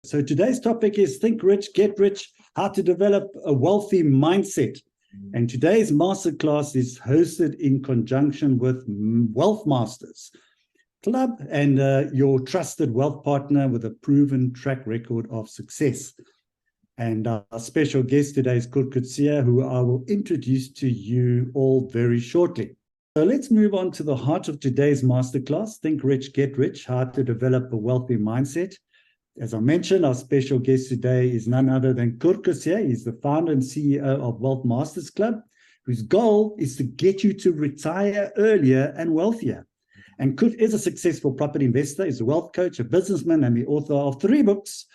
So today's topic is Think Rich, Get Rich, how to develop a wealthy mindset. And today's masterclass is hosted in conjunction with Wealth Masters Club and your trusted wealth partner with a proven track record of success. And our special guest today is Coert Coetzee, who I will introduce to you all very shortly. So let's move on to the heart of today's masterclass, Think Rich, Get Rich, how to develop a wealthy mindset. As I mentioned, our special guest today is none other than Coert Coetzee. He's the founder and CEO of Wealth Masters Club, whose goal is to get you to retire earlier and wealthier. And Coert is a successful property investor. He's a wealth coach, a businessman, and the author of 3 books,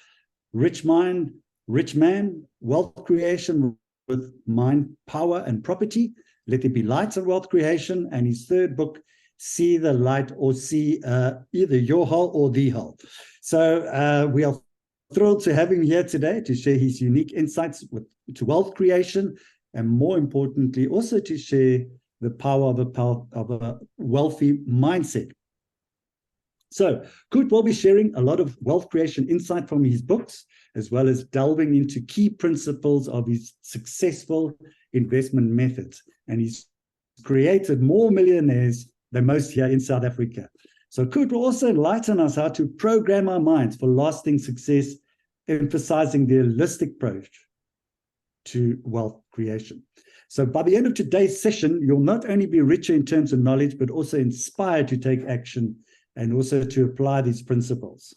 Rich Mind, Rich Man, Wealth Creation with Mind, Power, and Property, Let There Be Light and Wealth Creation, and his 3rd book, See the Light, or See either Your Hole or The Hole. So we are thrilled to have him here today to share his unique insights to wealth creation, and more importantly, also to share the power of a wealthy mindset. So Coert will be sharing a lot of wealth creation insight from his books, as well as delving into key principles of his successful investment methods. And he's created more millionaires than most here in South Africa. So Coert will also enlighten us how to program our minds for lasting success, emphasizing the holistic approach to wealth creation. So by the end of today's session, you'll not only be richer in terms of knowledge, but also inspired to take action and also to apply these principles.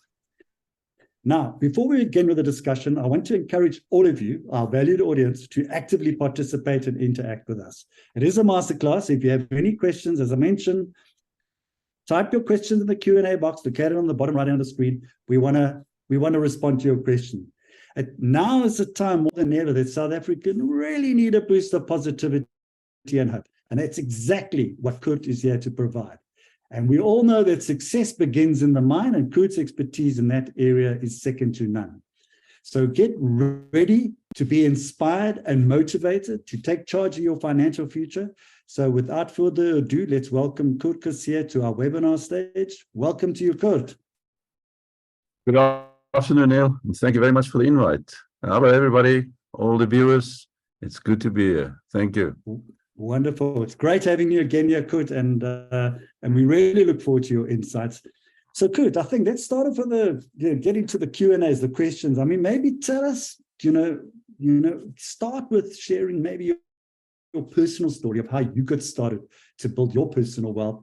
Now, before we begin with the discussion, I want to encourage all of you, our valued audience, to actively participate and interact with us. It is a masterclass. If you have any questions, as I mentioned, type your questions in the Q&A box located on the bottom right of the screen. We want to respond to your question. Now is the time more than ever that South Africans really need a boost of positivity and hope. And that's exactly what Coert is here to provide. And we all know that success begins in the mind, and Coert's expertise in that area is second to none. So get ready to be inspired and motivated to take charge of your financial future. So without further ado, let's welcome Coert Coetzee to our webinar stage. Welcome to you, Coert. Good afternoon, Neil. Thank you very much for the invite. Hello, everybody, all the viewers. It's good to be here. Thank you. Wonderful. It's great having you again here, Coert, and we really look forward to your insights. So, Coert, I think let's start off with getting to the Q&As, the questions. I mean, maybe tell us, start with sharing maybe your personal story of how you got started to build your personal wealth.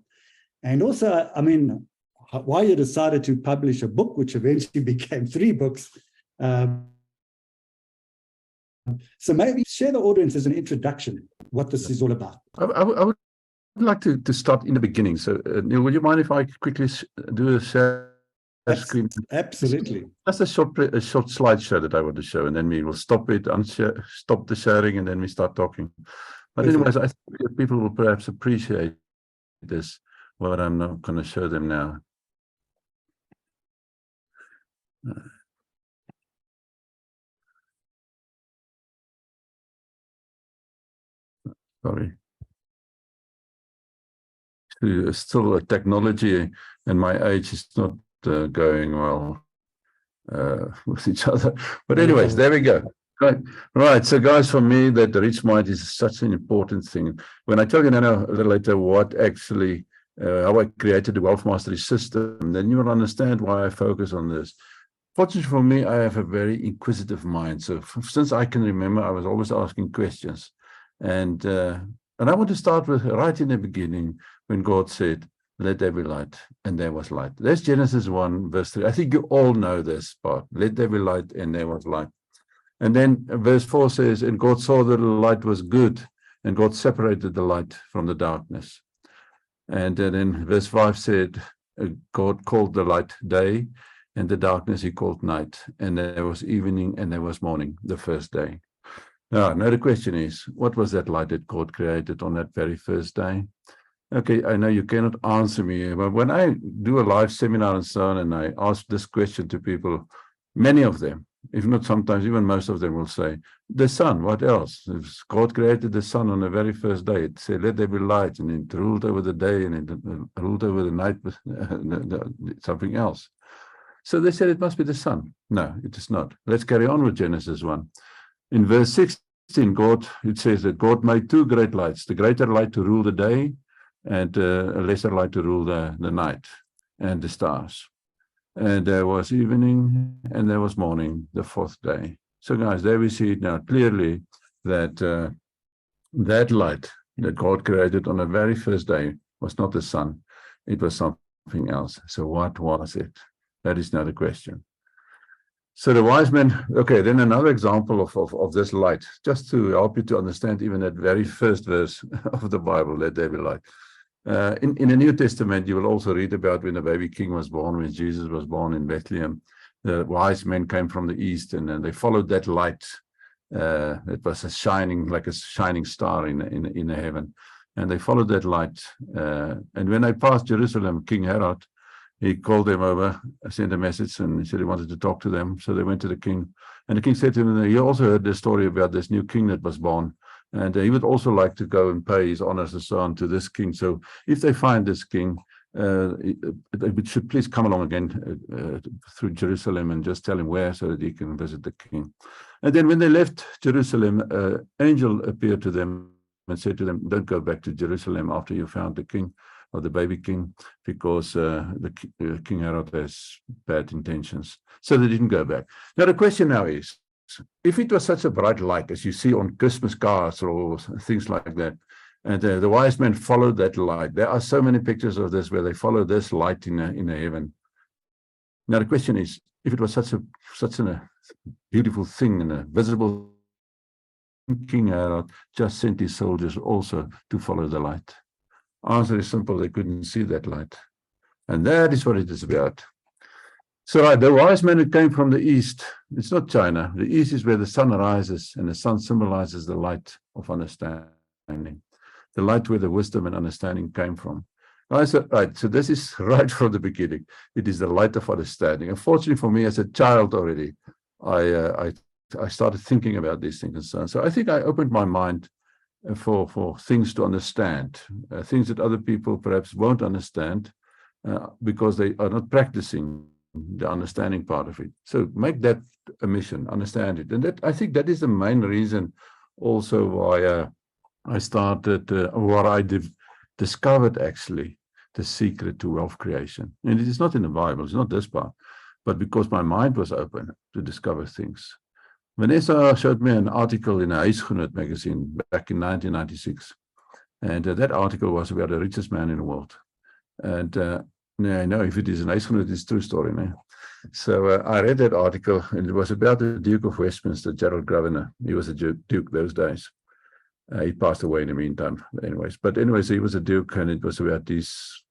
And also, I mean, why you decided to publish a book, which eventually became 3 books. So maybe share the audience as an introduction, what this is all about. I would like to start in the beginning. So, Neil, would you mind if I quickly do a share screen? Absolutely. Just a short slideshow that I want to show, and then we will stop it, stop the sharing, and then we start talking. But anyways, I think people will perhaps appreciate this, what I'm not going to show them now. Sorry. Still technology and my age is not going well with each other. But anyways, there we go. Right. So guys, for me, that the rich mind is such an important thing. When I tell you now a little later what actually, how I created the Wealth Mastery system, then you will understand why I focus on this. Fortunately for me, I have a very inquisitive mind. So since I can remember, I was always asking questions. And I want to start with right in the beginning when God said, let there be light, and there was light. That's Genesis 1, verse 3. I think you all know this part. Let there be light, and there was light. And then verse 4 says, and God saw that the light was good, and God separated the light from the darkness. And then verse 5 said, God called the light day, and the darkness he called night. And there was evening, and there was morning, the first day. Now the question is, what was that light that God created on that very first day? Okay, I know you cannot answer me, but when I do a live seminar and so on, and I ask this question to people, many of them, if not sometimes, even most of them will say, the sun, what else? If God created the sun on the very first day, it said, let there be light, and it ruled over the day, and it ruled over the night with something else. So they said it must be the sun. No, it is not. Let's carry on with Genesis 1. In verse 16, it says that God made two great lights, the greater light to rule the day and a lesser light to rule the night and the stars. And there was evening and there was morning, the fourth day. So guys, there we see it now clearly that that light that God created on the very first day was not the sun. It was something else. So what was it? That is now the question. So the wise men, okay, then another example of this light, just to help you to understand even that very first verse of the Bible, let there be light. In the New Testament, you will also read about when the baby king was born, when Jesus was born in Bethlehem. The wise men came from the east and they followed that light. It was like a shining star in the heaven. And they followed that light. And when they passed Jerusalem, King Herod, he called them over, sent a message, and he said he wanted to talk to them. So they went to the king. And the king said to him, he also heard the story about this new king that was born. And he would also like to go and pay his honors and so on to this king. So if they find this king, they should please come along again through Jerusalem and just tell him where so that he can visit the king. And then when they left Jerusalem, an angel appeared to them and said to them, don't go back to Jerusalem after you found the king or the baby king, because the King Herod has bad intentions. So they didn't go back. Now the question now is, if it was such a bright light as you see on Christmas cards or things like that, and the wise men followed that light. There are so many pictures of this where they follow this light in the heaven. Now the question is, if it was such a beautiful thing and a visible, King Herod just sent his soldiers also to follow the light. Answer is simple, they couldn't see that light. And that is what it is about. So the wise men who came from the east, it's not China. The east is where the sun rises, and the sun symbolizes the light of understanding. The light where the wisdom and understanding came from. I said, right, so this is right from the beginning. It is the light of understanding. Unfortunately for me, as a child already, I started thinking about these things and so on. So I think I opened my mind for things to understand, things that other people perhaps won't understand because they are not practicing the understanding part of it. So make that a mission, understand it. And that, I think that is the main reason also why I started, what I discovered actually, the secret to wealth creation. And it is not in the Bible, it's not this part, but because my mind was open to discover things. Vanessa showed me an article in a Huisgenoot magazine back in 1996. And that article was about the richest man in the world. And I know if it is an Huisgenoot, it's a true story. No? So I read that article, and it was about the Duke of Westminster, Gerald Grosvenor. He was a Duke those days. He passed away in the meantime, anyways. But anyways, he was a Duke, and it was about his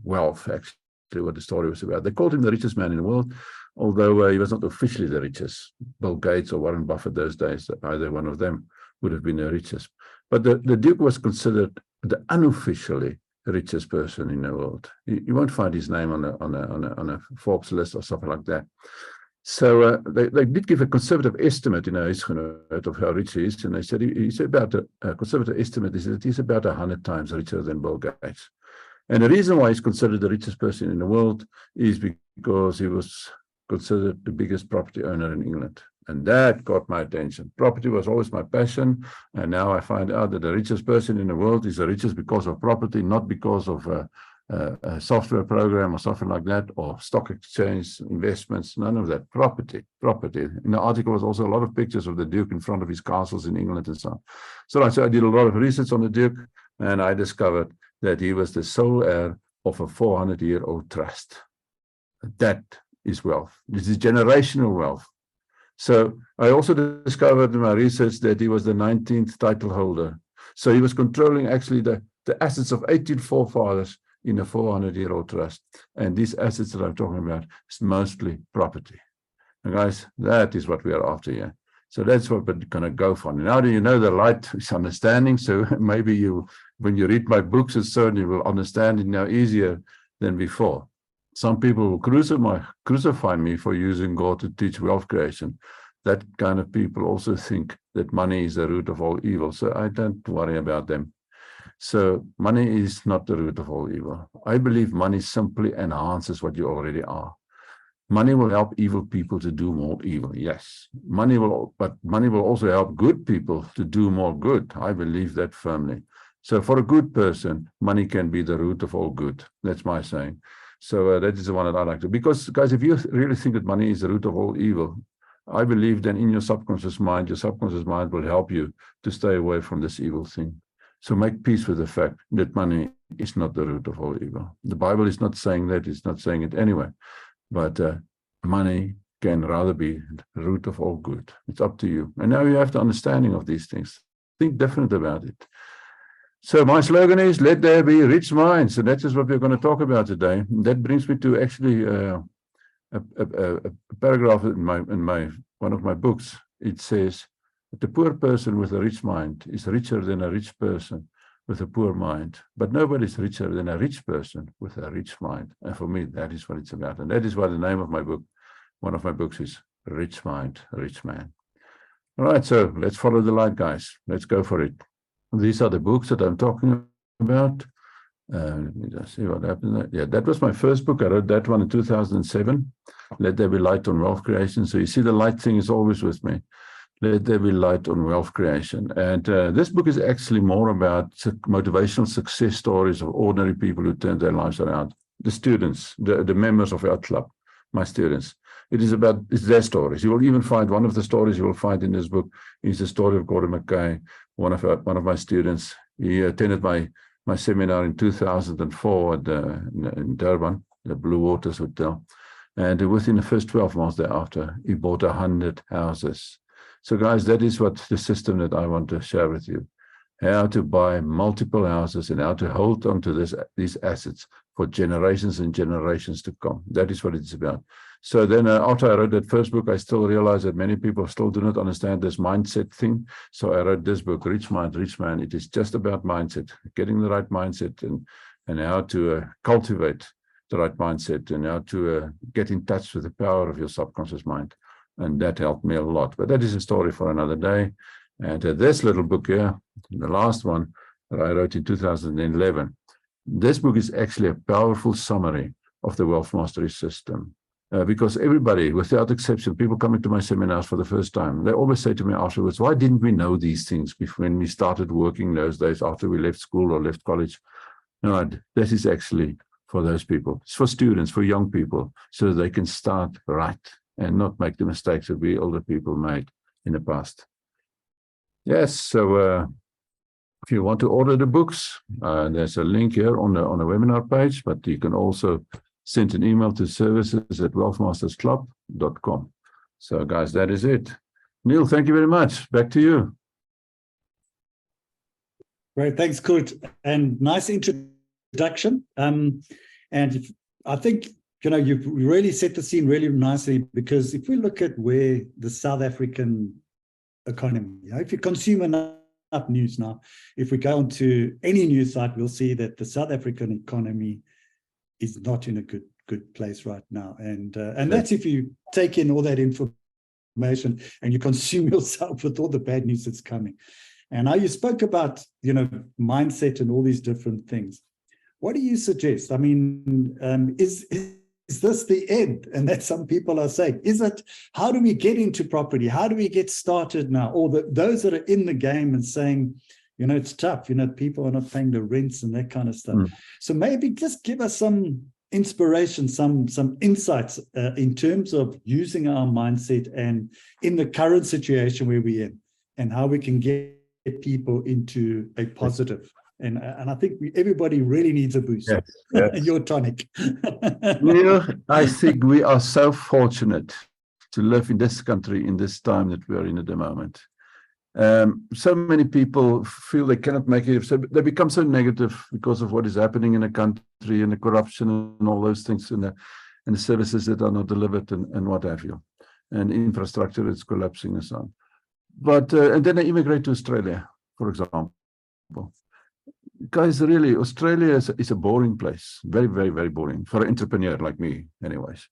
wealth, actually, what the story was about. They called him the richest man in the world, although he was not officially the richest. Bill Gates or Warren Buffett those days, either one of them would have been the richest. But the Duke was considered the unofficially richest person in the world. You won't find his name on a Forbes list or something like that. So they did give a conservative estimate in a Huisgenoot of how rich he is, and they said he's about a conservative estimate is that he's about 100 times richer than Bill Gates. And the reason why he's considered the richest person in the world is because he was considered the biggest property owner in England. And that got my attention. Property was always my passion. And now I find out that the richest person in the world is the richest because of property, not because of a software program or something like that, or stock exchange, investments, none of that. Property. In the article was also a lot of pictures of the Duke in front of his castles in England and so on. So I did a lot of research on the Duke, and I discovered that he was the sole heir of a 400-year-old trust. That is wealth. This is generational wealth. So I also discovered in my research that he was the 19th title holder. So he was controlling actually the assets of 18 forefathers in a 400-year-old trust. And these assets that I'm talking about is mostly property. And guys, that is what we are after here. So that's what we're going to go for. Now do you know the light is understanding? So maybe when you read my books and so on, you will understand it now easier than before. Some people will crucify me for using God to teach wealth creation. That kind of people also think that money is the root of all evil. So I don't worry about them. So money is not the root of all evil. I believe money simply enhances what you already are. Money will help evil people to do more evil, yes. But money will also help good people to do more good. I believe that firmly. So for a good person, money can be the root of all good. That's my saying. So that is the one that I like to. Because, guys, if you really think that money is the root of all evil, I believe then in your subconscious mind will help you to stay away from this evil thing. So make peace with the fact that money is not the root of all evil. The Bible is not saying that. It's not saying it anyway. But money can rather be the root of all good. It's up to you. And now you have the understanding of these things. Think different about it. So my slogan is, let there be rich minds. And that is what we're going to talk about today. That brings me to actually a paragraph in one of my books. It says, the poor person with a rich mind is richer than a rich person with a poor mind. But nobody's richer than a rich person with a rich mind. And for me, that is what it's about. And that is why the name of my book, one of my books, is Rich Mind, Rich Man. All right, so let's follow the light, guys. Let's go for it. These are the books that I'm talking about. Let me just see what happened there. Yeah, that was my first book. I wrote that one in 2007. Let There Be Light on Wealth Creation. So you see the light thing is always with me. Let There Be Light on Wealth Creation. And this book is actually more about motivational success stories of ordinary people who turned their lives around. The students, the members of our club, my students. It's their stories. You will even find one of the stories you will find in this book is the story of Gordon McKay, one of my students. He attended my seminar in 2004 in Durban, the Blue Waters Hotel. And within the first 12 months thereafter, he bought 100 houses. So guys, that is what the system that I want to share with you. How to buy multiple houses and how to hold on to these assets for generations and generations to come. That is what it's about. So then after I wrote that first book, I still realized that many people still do not understand this mindset thing. So I wrote this book, Rich Mind, Rich Man. It is just about mindset, getting the right mindset and how to cultivate the right mindset and how to get in touch with the power of your subconscious mind. And that helped me a lot. But that is a story for another day. And this little book here, the last one that I wrote in 2011, this book is actually a powerful summary of the Wealth Mastery System. Because everybody, without exception, people coming to my seminars for the first time, they always say to me afterwards, why didn't we know these things when we started working those days after we left school or left college? No, this is actually for those people. It's for students, for young people, so they can start right and not make the mistakes that we older people made in the past. Yes, so if you want to order the books, there's a link here on the webinar page, but you can also send an email to services@wealthmastersclub.com. So guys, that is it. Neil, thank you very much. Back to you. Great, thanks, Coert. And nice introduction. And I think, you've really set the scene really nicely, because if we look at where the South African economy, if you consume enough news now, if we go onto any news site, we'll see that the South African economy is not in a good place right now. And that's if you take in all that information and you consume yourself with all the bad news that's coming. And now you spoke about, mindset and all these different things. What do you suggest? I mean, is this the end? And that some people are saying, is it? How do we get into property? How do we get started now? Or those that are in the game and saying, it's tough, people are not paying the rents and that kind of stuff. So maybe just give us some inspiration, some insights in terms of using our mindset and in the current situation where we're in, and how we can get people into a positive. And I think everybody really needs a boost. Yes. Your tonic. I think we are so fortunate to live in this country in this time that we are in at the moment. So many people feel they cannot make it. So they become so negative because of what is happening in the country and the corruption and all those things and the services that are not delivered and what have you, and infrastructure that's collapsing and so on. But and then they immigrate to Australia, for example. Guys, really, Australia is a boring place. Very, very, very boring for an entrepreneur like me, anyways.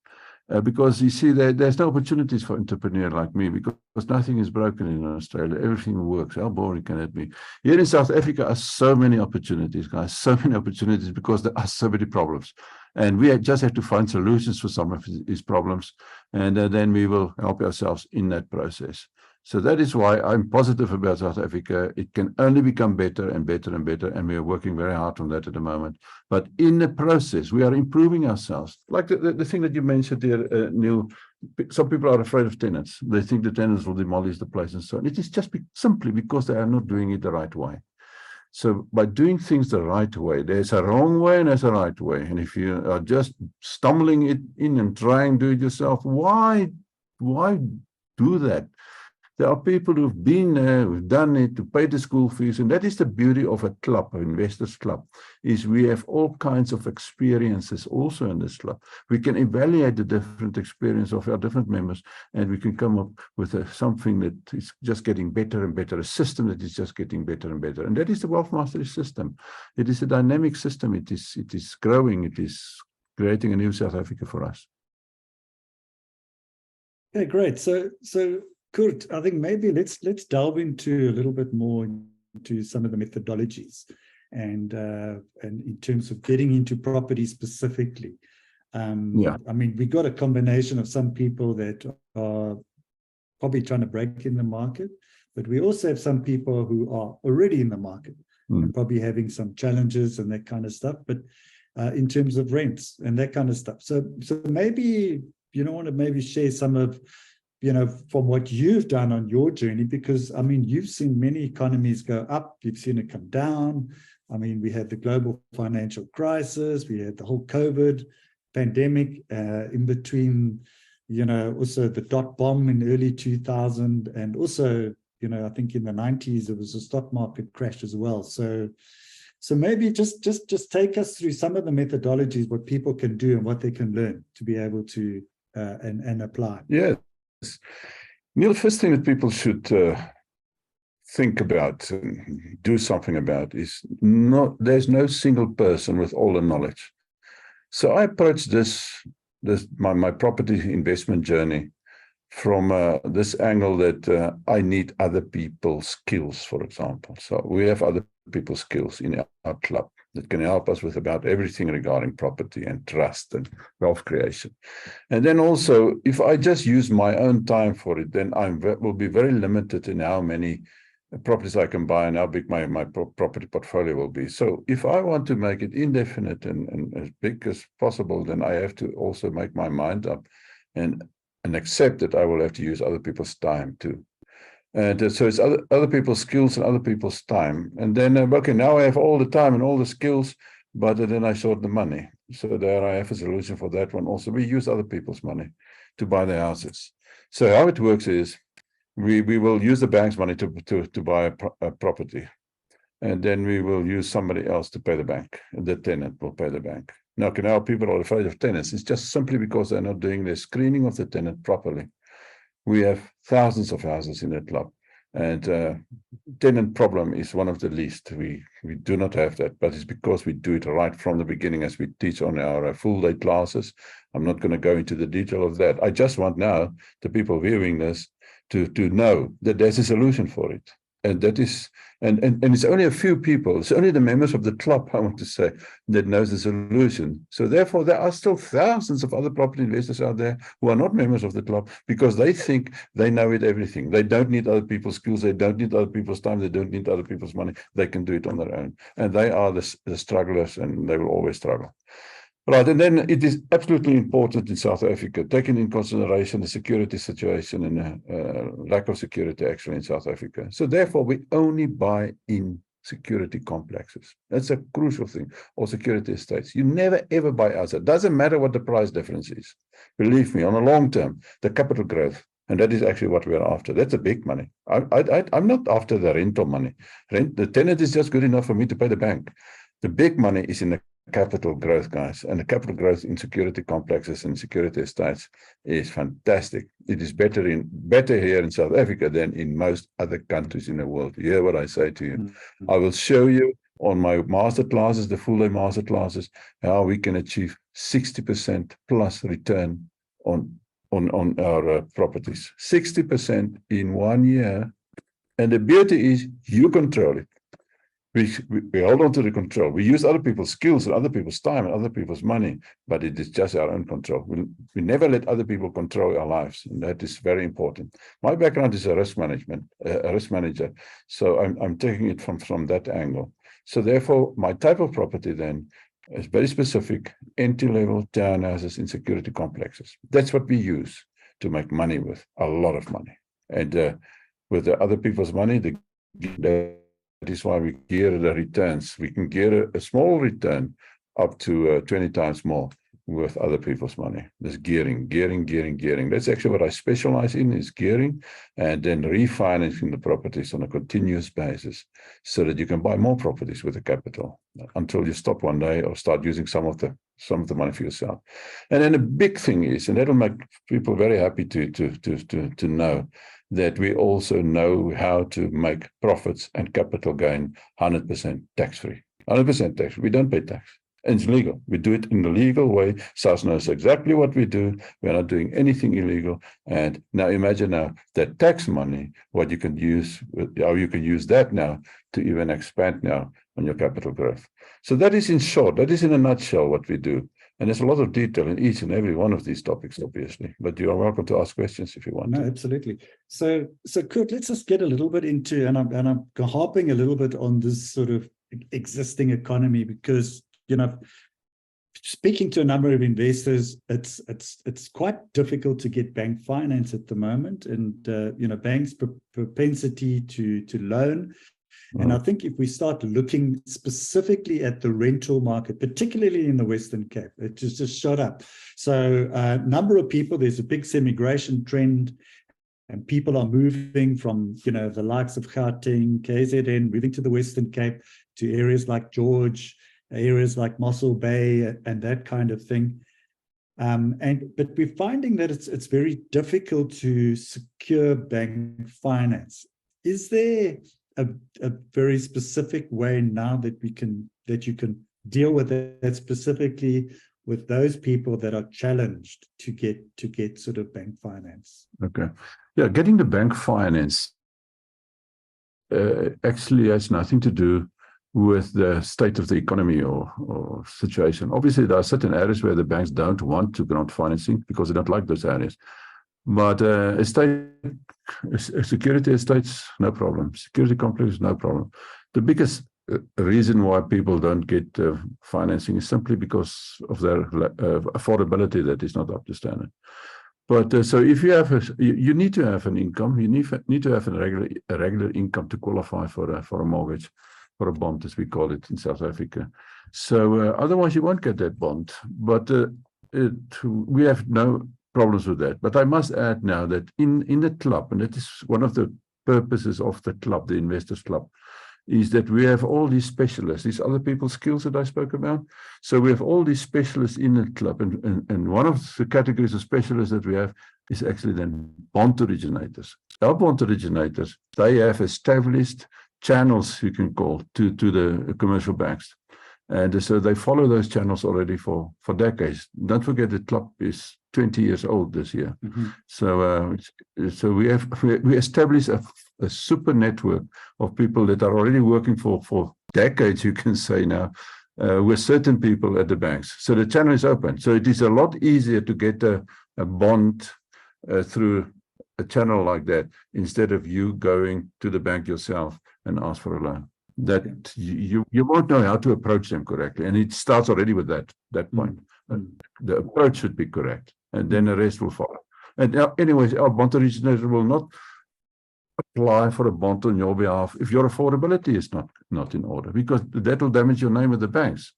Because you see, there's no opportunities for entrepreneur like me, because nothing is broken in Australia. Everything works. How boring can it be? Here in South Africa are so many opportunities, guys, so many opportunities, because there are so many problems. And we just have to find solutions for some of these problems. And then we will help ourselves in that process. So that is why I'm positive about South Africa. It can only become better and better and better, and we are working very hard on that at the moment. But in the process, we are improving ourselves. Like the thing that you mentioned here, Neil, some people are afraid of tenants. They think the tenants will demolish the place and so on. It is just simply because they are not doing it the right way. So by doing things the right way, there's a wrong way and there's a right way. And if you are just stumbling it in and trying to do it yourself, why do that? There are people who've been there, who've done it, to pay the school fees, and that is the beauty of a club, an investors club, is we have all kinds of experiences also in this club. We can evaluate the different experience of our different members, and we can come up with something that is just getting better and better, a system that is just getting better and better. And that is the Wealth Mastery system. It is a dynamic system. It is growing. It is creating a new South Africa for us. Okay, great. So Coert, I think maybe let's delve into a little bit more into some of the methodologies and in terms of getting into property specifically. I mean, we got a combination of some people that are probably trying to break in the market, but we also have some people who are already in the market and probably having some challenges and that kind of stuff, but in terms of rents and that kind of stuff. So maybe you don't want to maybe share some of, from what you've done on your journey, because, I mean, you've seen many economies go up, you've seen it come down. I mean, we had the global financial crisis, we had the whole COVID pandemic in between, also the dot bomb in early 2000, and also, I think in the 90s, there was a stock market crash as well. So maybe just take us through some of the methodologies, what people can do and what they can learn to be able to and apply. Yeah. Neil, the first thing that people should think about and do something about is there's no single person with all the knowledge. So I approached my property investment journey from this angle that I need other people's skills, for example. So we have other people's skills in our club that can help us with about everything regarding property and trust and wealth creation. And then also, if I just use my own time for it, then I will be very limited in how many properties I can buy and how big my property portfolio will be. So if I want to make it indefinite and as big as possible, then I have to also make my mind up and accept that I will have to use other people's time too. And so it's other people's skills and other people's time. And then, okay, now I have all the time and all the skills, but then I short the money. So there I have a solution for that one. Also, we use other people's money to buy the houses. So how it works is we will use the bank's money to buy a property. And then we will use somebody else to pay the bank. And the tenant will pay the bank. Now people are afraid of tenants. It's just simply because they're not doing their screening of the tenant properly. We have thousands of houses in that club, and tenant problem is one of the least. We do not have that, but it's because we do it right from the beginning, as we teach on our full day classes. I'm not going to go into the detail of that. I just want now the people viewing this to know that there's a solution for it. And that is, and it's only a few people, it's only the members of the club, I want to say, that knows the solution. So therefore, there are still thousands of other property investors out there who are not members of the club because they think they know it everything. They don't need other people's skills, they don't need other people's time, they don't need other people's money. They can do it on their own. And they are the strugglers, and they will always struggle. Right, and then it is absolutely important in South Africa, taking in consideration the security situation and lack of security actually in South Africa. So therefore, we only buy in security complexes. That's a crucial thing, or security estates. You never ever buy outside. Doesn't matter what the price difference is. Believe me, on a long term, the capital growth, and that is actually what we are after. That's a big money. I'm not after the rental money. The tenant is just good enough for me to pay the bank. The big money is in the capital growth, guys, and the capital growth in security complexes and security estates is fantastic. It is better here in South Africa than in most other countries in the world. You hear what I say to you? Mm-hmm. I will show you on my master classes, the full day master classes, how we can achieve 60% plus return on our properties. 60% in 1 year. And the beauty is you control it. We hold on to the control. We use other people's skills and other people's time and other people's money, but it is just our own control. We never let other people control our lives, and that is very important. My background is a risk manager, so I'm taking it from that angle. So therefore, my type of property then is very specific: entry-level townhouses in security complexes. That's what we use to make money with, a lot of money, and with the other people's money, that is why we gear the returns. We can gear a small return up to 20 times more with other people's money. There's gearing. That's actually what I specialize in, is gearing, and then refinancing the properties on a continuous basis so that you can buy more properties with the capital until you stop one day or start using some of the money for yourself. And then the big thing is, and that'll make people very happy to know, that we also know how to make profits and capital gain 100% tax-free. 100% tax-free. We don't pay tax. And it's legal. We do it in the legal way. SARS knows exactly what we do. We're not doing anything illegal. And now imagine now that tax money, what you can use, how you can use that now to even expand now on your capital growth. So that is in short, that is in a nutshell what we do. And there's a lot of detail in each and every one of these topics, obviously, but you are welcome to ask questions if you want. No, absolutely. So Coert, let's just get a little bit into, and I'm harping a little bit on this sort of existing economy, because, you know, speaking to a number of investors, it's quite difficult to get bank finance at the moment, and you know, banks' propensity to loan. And I think if we start looking specifically at the rental market, particularly in the Western Cape, it just shot up. So a number of people, there's a big immigration trend, and people are moving from, you know, the likes of Gauteng, KZN, moving to the Western Cape, to areas like George, areas like Mossel Bay, and that kind of thing. But we're finding that it's very difficult to secure bank finance. Is there a very specific way now that you can deal with that, specifically with those people that are challenged to get sort of bank finance? Okay, yeah, getting the bank finance actually has nothing to do with the state of the economy or situation. Obviously, there are certain areas where the banks don't want to grant financing because they don't like those areas. But security estates, no problem. Security complexes, no problem. The biggest reason why people don't get financing is simply because of their affordability that is not up to standard. But so if you have you need to have an income. You need to have a regular income to qualify for a mortgage, for a bond, as we call it in South Africa. So otherwise, you won't get that bond. But we have no problems with that. But I must add now that in the club, and that is one of the purposes of the club, the Investors Club, is that we have all these specialists, these other people's skills that I spoke about. So we have all these specialists in the club, and one of the categories of specialists that we have is actually then bond originators. Our bond originators, they have established channels, you can call, to the commercial banks. And so they follow those channels already for decades. Don't forget, the club is 20 years old this year. Mm-hmm. So we established a super network of people that are already working for decades, you can say now, with certain people at the banks. So the channel is open. So it is a lot easier to get a bond through a channel like that, instead of you going to the bank yourself and ask for a loan. That you won't know how to approach them correctly, and it starts already with that point. The approach should be correct, and then the rest will follow. And anyways, our bond originator will not apply for a bond on your behalf if your affordability is not in order, because that will damage your name with the banks.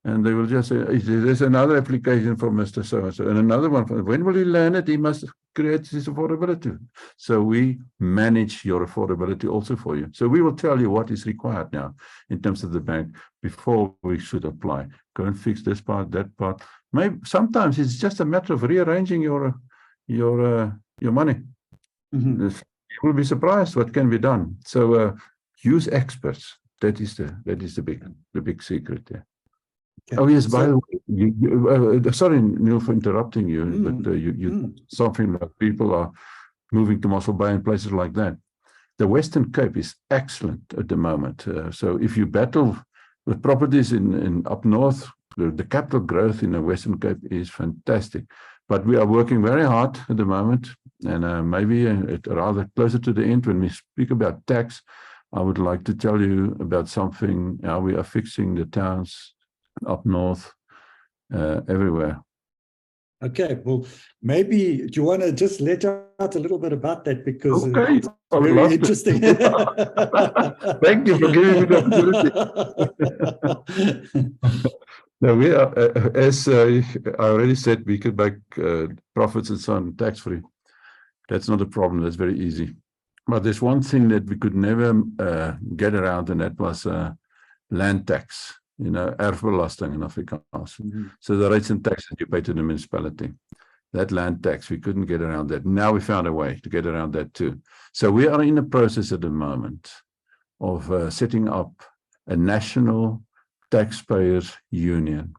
And they will just say, there's another application for Mr. So-and-so, and another one. When will he learn it? He must create his affordability. So we manage your affordability also for you. So we will tell you what is required now in terms of the bank before we should apply. Go and fix this part, that part. Maybe sometimes it's just a matter of rearranging your money. Mm-hmm. You will be surprised what can be done. So use experts. That is the big secret there. Oh yes, by the way, sorry, Neil, for interrupting you, but something like people are moving to Mossel Bay and places like that. The Western Cape is excellent at the moment. So if you battle with properties in up north, the capital growth in the Western Cape is fantastic. But we are working very hard at the moment, and maybe rather closer to the end when we speak about tax, I would like to tell you about something, how we are fixing the towns up north, everywhere. Okay, well, maybe do you want to just let out a little bit about that, because okay. it's very interesting. Thank you for giving me the opportunity. Now we are, as I already said, we could make profits and so on tax-free. That's not a problem. That's very easy. But there's one thing that we could never get around, and that was land tax. You know, erfbelasting in Afrikaans. So the rates and tax that you pay to the municipality, that land tax, we couldn't get around that. Now we found a way to get around that too. So we are in the process at the moment of setting up a national taxpayers union.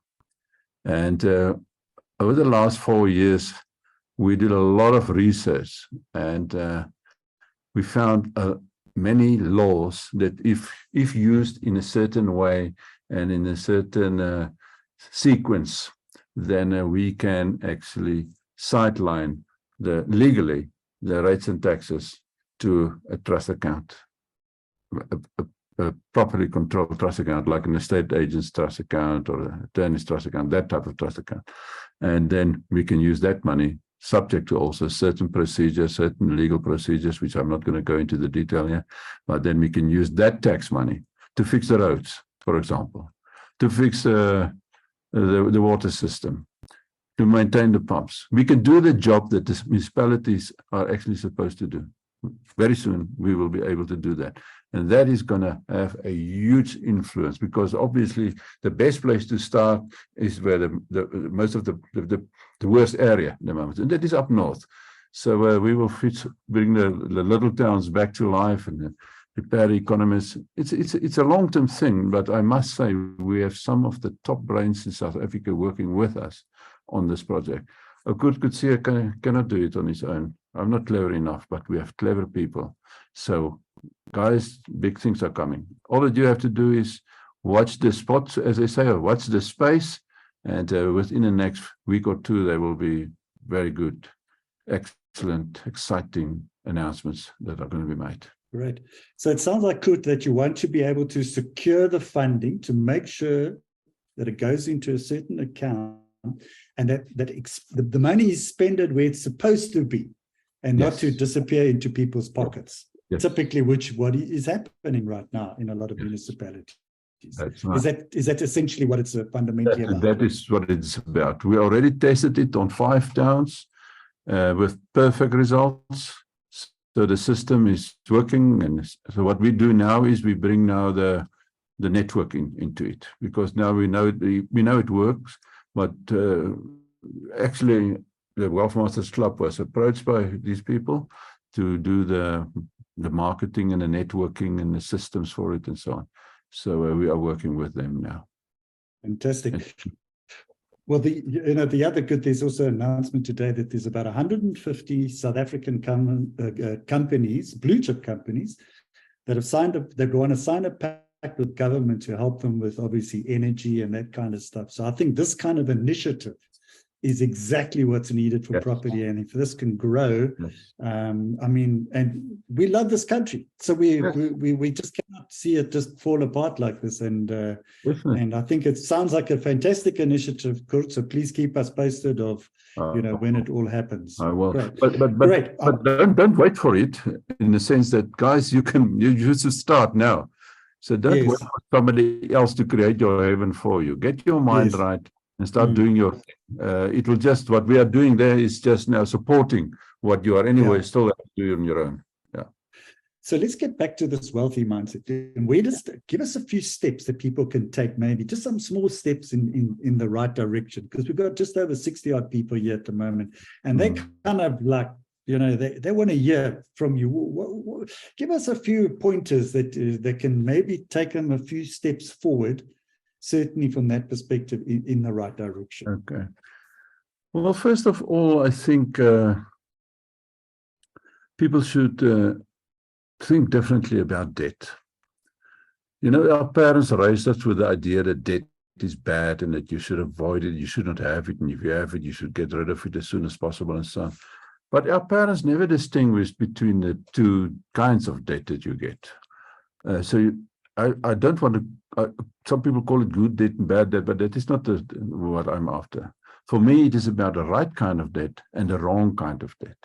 And over the last 4 years, we did a lot of research, and we found many laws that if used in a certain way and in a certain sequence, then we can actually sideline legally the rates and taxes to a trust account, a properly controlled trust account, like an estate agent's trust account or an attorney's trust account, that type of trust account. And then we can use that money, subject to also certain procedures, certain legal procedures, which I'm not going to go into the detail here, but then we can use that tax money to fix the roads, for example, to fix the water system, to maintain the pumps. We can do the job that the municipalities are actually supposed to do. Very soon, we will be able to do that. And that is going to have a huge influence, because obviously the best place to start is where most of the worst area at the moment, and that is up north. So we will bring the little towns back to life and repair the economies. It's a long-term thing, but I must say we have some of the top brains in South Africa working with us on this project. Coert Coetzee cannot do it on his own. I'm not clever enough, but we have clever people. So guys, big things are coming. All that you have to do is watch the spots, as they say, or watch the space, and within the next week or two, there will be very good, excellent, exciting announcements that are going to be made. Great. So it sounds like, Coert, that you want to be able to secure the funding to make sure that it goes into a certain account, and that the money is spent where it's supposed to be, and not to disappear into people's pockets. Yes. Typically, what is happening right now in a lot of municipalities. That's right. Is that essentially what it's fundamentally about? That is what it's about. We already tested it on 5 towns with perfect results. So the system is working, and so what we do now is we bring now the networking into it, because now we know it works. But actually, the Wealth Masters Club was approached by these people to do the marketing and the networking and the systems for it and so on. So we are working with them now. Fantastic. Well, the other good, there's also an announcement today that there's about 150 South African companies, blue chip companies, that have signed up. They want to sign a pact with government to help them with obviously energy and that kind of stuff. So I think this kind of initiative is exactly what's needed for property, and if this can grow, I mean, and we love this country, so we just cannot see it just fall apart like this. And I think it sounds like a fantastic initiative, Coert. So please keep us posted of when it all happens. I will. Great. But don't wait for it, in the sense that, guys, you should start now. So don't wait for somebody else to create your heaven for you. Get your mind right and start doing your thing. It will just, what we are doing there is just now supporting what you are anyway still have to do on your own. Yeah. So let's get back to this wealthy mindset. And where does give us a few steps that people can take, maybe just some small steps in the right direction, because we've got just over 60 odd people here at the moment, and they kind of like, they want to hear from you. Give us a few pointers that can maybe take them a few steps forward certainly from that perspective in the right direction. Okay. Well, first of all, I think people should think differently about debt. You know, our parents raised us with the idea that debt is bad and that you should avoid it, you should not have it, and if you have it, you should get rid of it as soon as possible and so on. But our parents never distinguished between the two kinds of debt that you get. I don't want to, some people call it good debt and bad debt, but that is not what I'm after. For me, it is about the right kind of debt and the wrong kind of debt.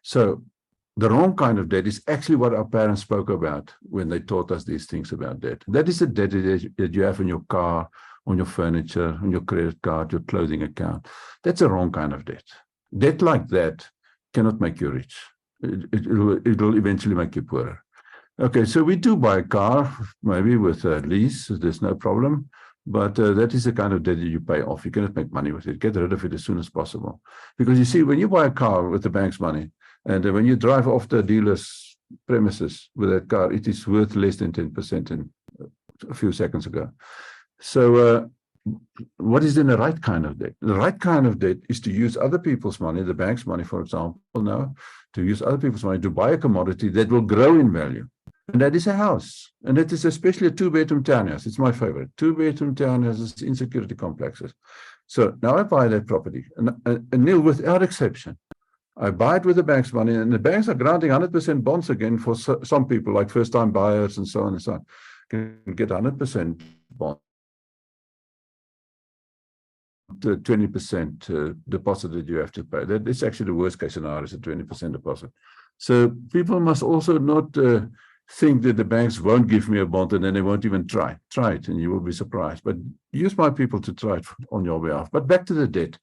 So the wrong kind of debt is actually what our parents spoke about when they taught us these things about debt. That is the debt that you have in your car, on your furniture, on your credit card, your clothing account. That's a wrong kind of debt. Debt like that cannot make you rich. It will eventually make you poorer. Okay, so we do buy a car, maybe with a lease, there's no problem. But that is the kind of debt that you pay off. You cannot make money with it. Get rid of it as soon as possible. Because you see, when you buy a car with the bank's money, and when you drive off the dealer's premises with that car, it is worth less than 10% in a few seconds ago. So what is then the right kind of debt? The right kind of debt is to use other people's money, the bank's money, for example, now, to use other people's money to buy a commodity that will grow in value. And that is a house. And that is especially a two-bedroom townhouse. It's my favorite. Two-bedroom townhouses in security complexes. So now I buy that property. And Neil, without exception, I buy it with the bank's money. And the banks are granting 100% bonds again for some people, like first-time buyers and so on and so on. Can get 100% bond. The 20% deposit that you have to pay. That is actually the worst case scenario, is a 20% deposit. So people must also not think that the banks won't give me a bond and then they won't even try. Try it and you will be surprised. But use my people to try it on your behalf. But back to the debt.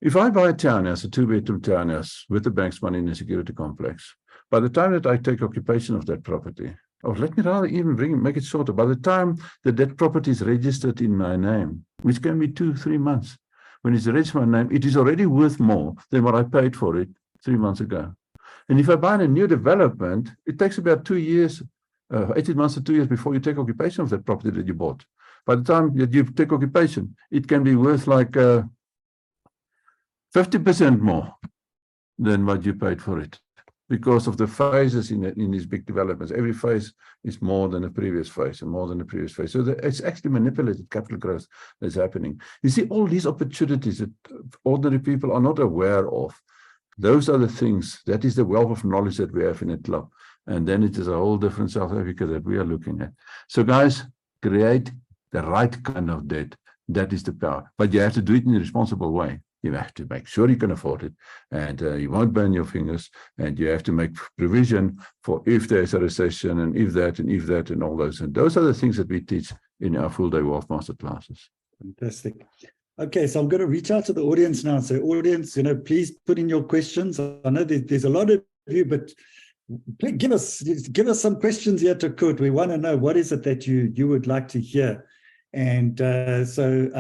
If I buy a townhouse, a two-bedroom townhouse with the bank's money in a security complex, by the time that I take occupation of that property, or let me rather even make it shorter, by the time that that property is registered in my name, which can be 2-3 months, when it's registered in my name, it is already worth more than what I paid for it 3 months ago. And if I buy a new development, it takes about 2 years, 18 months to 2 years before you take occupation of that property that you bought. By the time that you take occupation, it can be worth like 50% more than what you paid for it, because of the phases in these big developments. Every phase is more than the previous phase and more than the previous phase. So it's actually manipulated capital growth that's happening. You see, all these opportunities that ordinary people are not aware of, those are the things, that is the wealth of knowledge that we have in a club. And then it is a whole different South Africa that we are looking at. So guys, create the right kind of debt. That is the power. But you have to do it in a responsible way. You have to make sure you can afford it, and you won't burn your fingers, and you have to make provision for if there's a recession and if that and all those. And those are the things that we teach in our full-day Wealth Master classes. Fantastic. Okay, so I'm going to reach out to the audience now. So audience, please put in your questions. I know there's a lot of you, but please give us some questions here to Coert. We want to know, what is it that you would like to hear? And so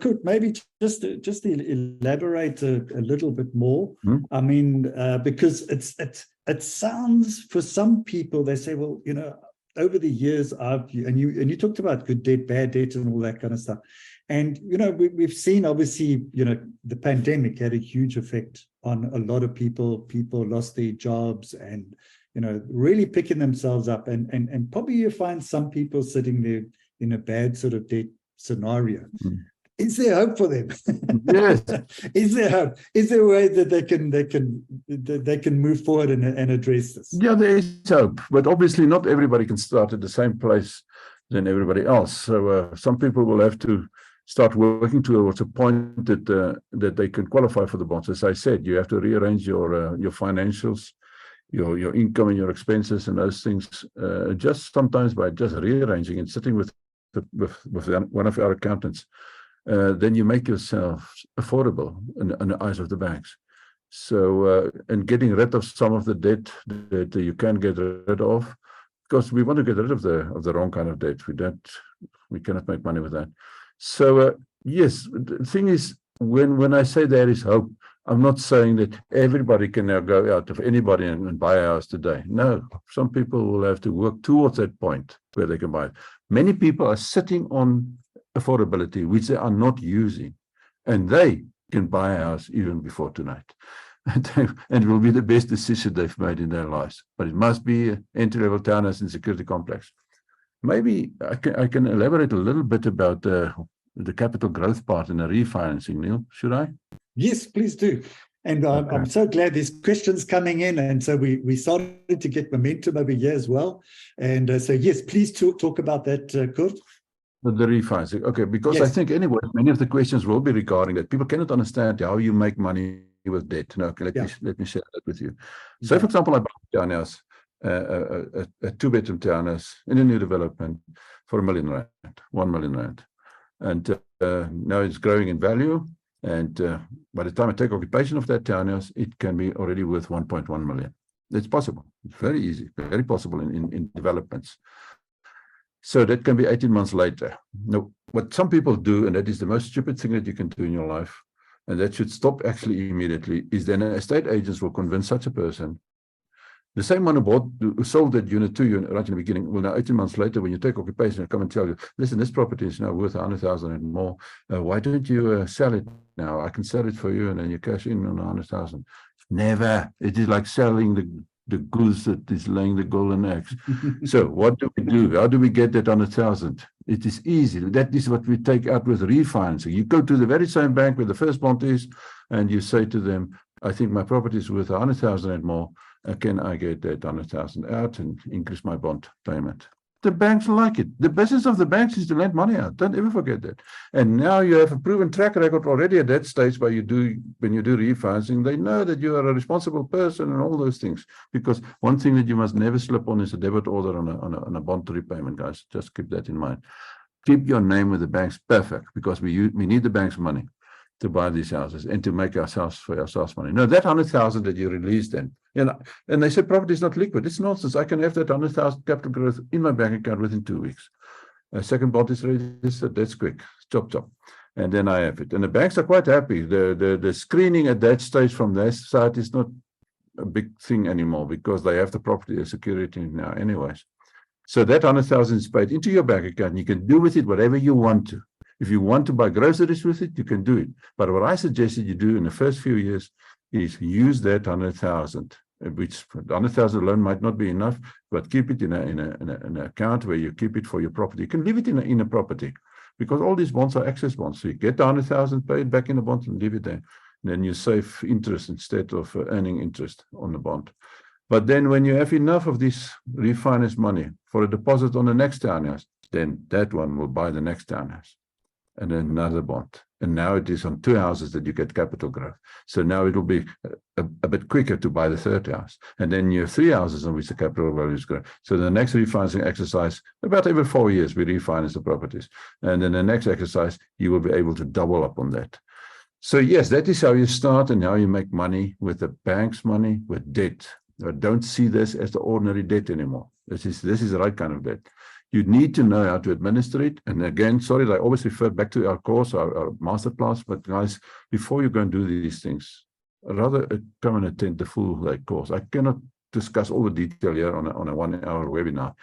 Coert, maybe just to elaborate a little bit more. I mean, because it sounds, for some people, they say, well, over the years, you talked about good debt, bad debt, and all that kind of stuff. And, we've seen, obviously, the pandemic had a huge effect on a lot of people. People lost their jobs and, really picking themselves up. And probably you find some people sitting there in a bad sort of debt scenario. Is there hope for them? Yes. Is there hope? Is there a way that they can move forward and address this? Yeah, there is hope, but obviously not everybody can start at the same place than everybody else. So some people will have to start working towards a point that they can qualify for the bonds. As I said, you have to rearrange your financials, your income and your expenses and those things. Just sometimes by just rearranging and sitting with one of our accountants, then you make yourself affordable in the eyes of the banks. So, and getting rid of some of the debt that you can get rid of, because we want to get rid of the wrong kind of debt. We cannot make money with that. So, yes, the thing is, when I say there is hope, I'm not saying that everybody can now go out of anybody and buy a house today. No, some people will have to work towards that point where they can buy it. Many people are sitting on affordability, which they are not using. And they can buy a house even before tonight. And it will be the best decision they've made in their lives. But it must be an entry-level townhouse in security complex. Maybe I can elaborate a little bit about the capital growth part in the refinancing, Neil. Should I? Yes, please do. And I'm so glad there's questions coming in. And so we started to get momentum over here as well. And so, yes, please talk about that, Coert. The refinancing. Okay, because Yes. I think anyway, many of the questions will be regarding that. People cannot understand how you make money with debt. No, okay, let me share that with you. So, for example, I bought a townhouse, a two-bedroom townhouse in a new development for R1 million, R1 million. And now it's growing in value. And by the time I take occupation of that townhouse, it can be already worth 1.1 million. It's possible. It's very easy, very possible in developments. So that can be 18 months later. Now, what some people do, and that is the most stupid thing that you can do in your life, and that should stop actually immediately, is then estate agents will convince such a person. The same one who sold that unit to you right in the beginning, will now 18 months later, when you take occupation, come and tell you, listen, this property is now worth 100,000 and more. Why don't you sell it now? I can sell it for you, and then you cash in on 100,000. Never. It is like selling the goose that is laying the golden eggs. So what do we do? How do we get that 100,000? It is easy. That is what we take out with refinancing. You go to the very same bank where the first bond is, and you say to them, I think my property is worth 100,000 and more. Can I get that 100,000 out and increase my bond payment? The banks like it. The business of the banks is to lend money out. Don't ever forget that. And now you have a proven track record already at that stage when you do refinancing. They know that you are a responsible person and all those things. Because one thing that you must never slip on is a debit order on a bond repayment, guys. Just keep that in mind. Keep your name with the banks perfect, because we need the bank's money to buy these houses and to make ourselves money. No, that 100,000 that you release then, and they say property is not liquid. It's nonsense. I can have that 100,000 capital growth in my bank account within 2 weeks. A second bond is registered. That's quick. Chop. And then I have it. And the banks are quite happy. The screening at that stage from their side is not a big thing anymore, because they have the property as security now anyways. So that 100,000 is paid into your bank account. You can do with it whatever you want to. If you want to buy groceries with it, you can do it. But what I suggested you do in the first few years is use that 100,000, which 100,000 alone might not be enough, but keep it in an account where you keep it for your property. You can leave it in a property, because all these bonds are access bonds. So you get the 100,000, pay it back in the bond, and leave it there. And then you save interest instead of earning interest on the bond. But then when you have enough of this refinance money for a deposit on the next townhouse, then that one will buy the next townhouse. And then another bond. And now it is on 2 houses that you get capital growth. So now it will be a bit quicker to buy the third house. And then you have 3 houses on which the capital values grow. So the next refinancing exercise, about every 4 years, we refinance the properties. And then the next exercise, you will be able to double up on that. So yes, that is how you start and how you make money with the bank's money, with debt. But don't see this as the ordinary debt anymore. This is the right kind of debt. You need to know how to administer it. And again, sorry, I always refer back to our course, our masterclass. But guys, before you go and do these things, I'd rather come and attend the full course. I cannot discuss all the detail here on a 1 hour webinar.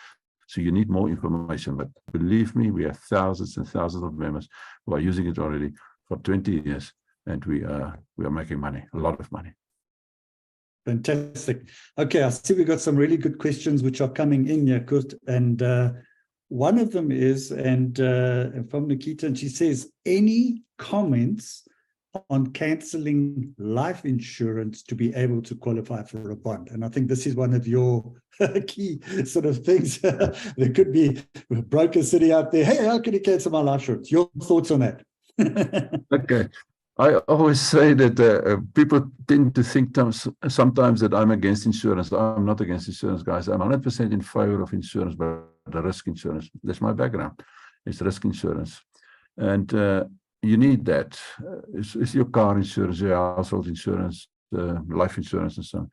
So you need more information. But believe me, we have thousands and thousands of members who are using it already for 20 years. And we are making money, a lot of money. Fantastic. Okay, I see we've got some really good questions which are coming in here, Coert. And one of them is, from Nikita, and she says, any comments on cancelling life insurance to be able to qualify for a bond? And I think this is one of your key sort of things. There could be brokers sitting out there, hey, how can you cancel my life insurance? Your thoughts on that? Okay. I always say that people tend to think sometimes that I'm against insurance. I'm not against insurance, guys. I'm 100% in favor of insurance, but the risk insurance. That's my background. It's risk insurance. And you need that. It's your car insurance, your household insurance, life insurance, and so on.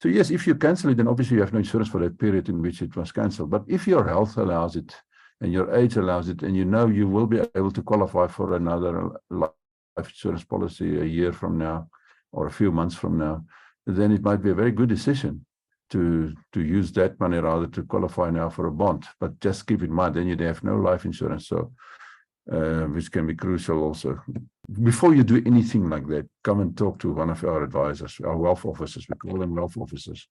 So yes, if you cancel it, then obviously you have no insurance for that period in which it was cancelled. But if your health allows it and your age allows it, and you know you will be able to qualify for another life insurance policy a year from now or a few months from now, then it might be a very good decision to use that money rather to qualify now for a bond. But just keep in mind, then you'd have no life insurance. So which can be crucial also. Before you do anything like that, come and talk to one of our advisors, our wealth officers. We call them wealth officers,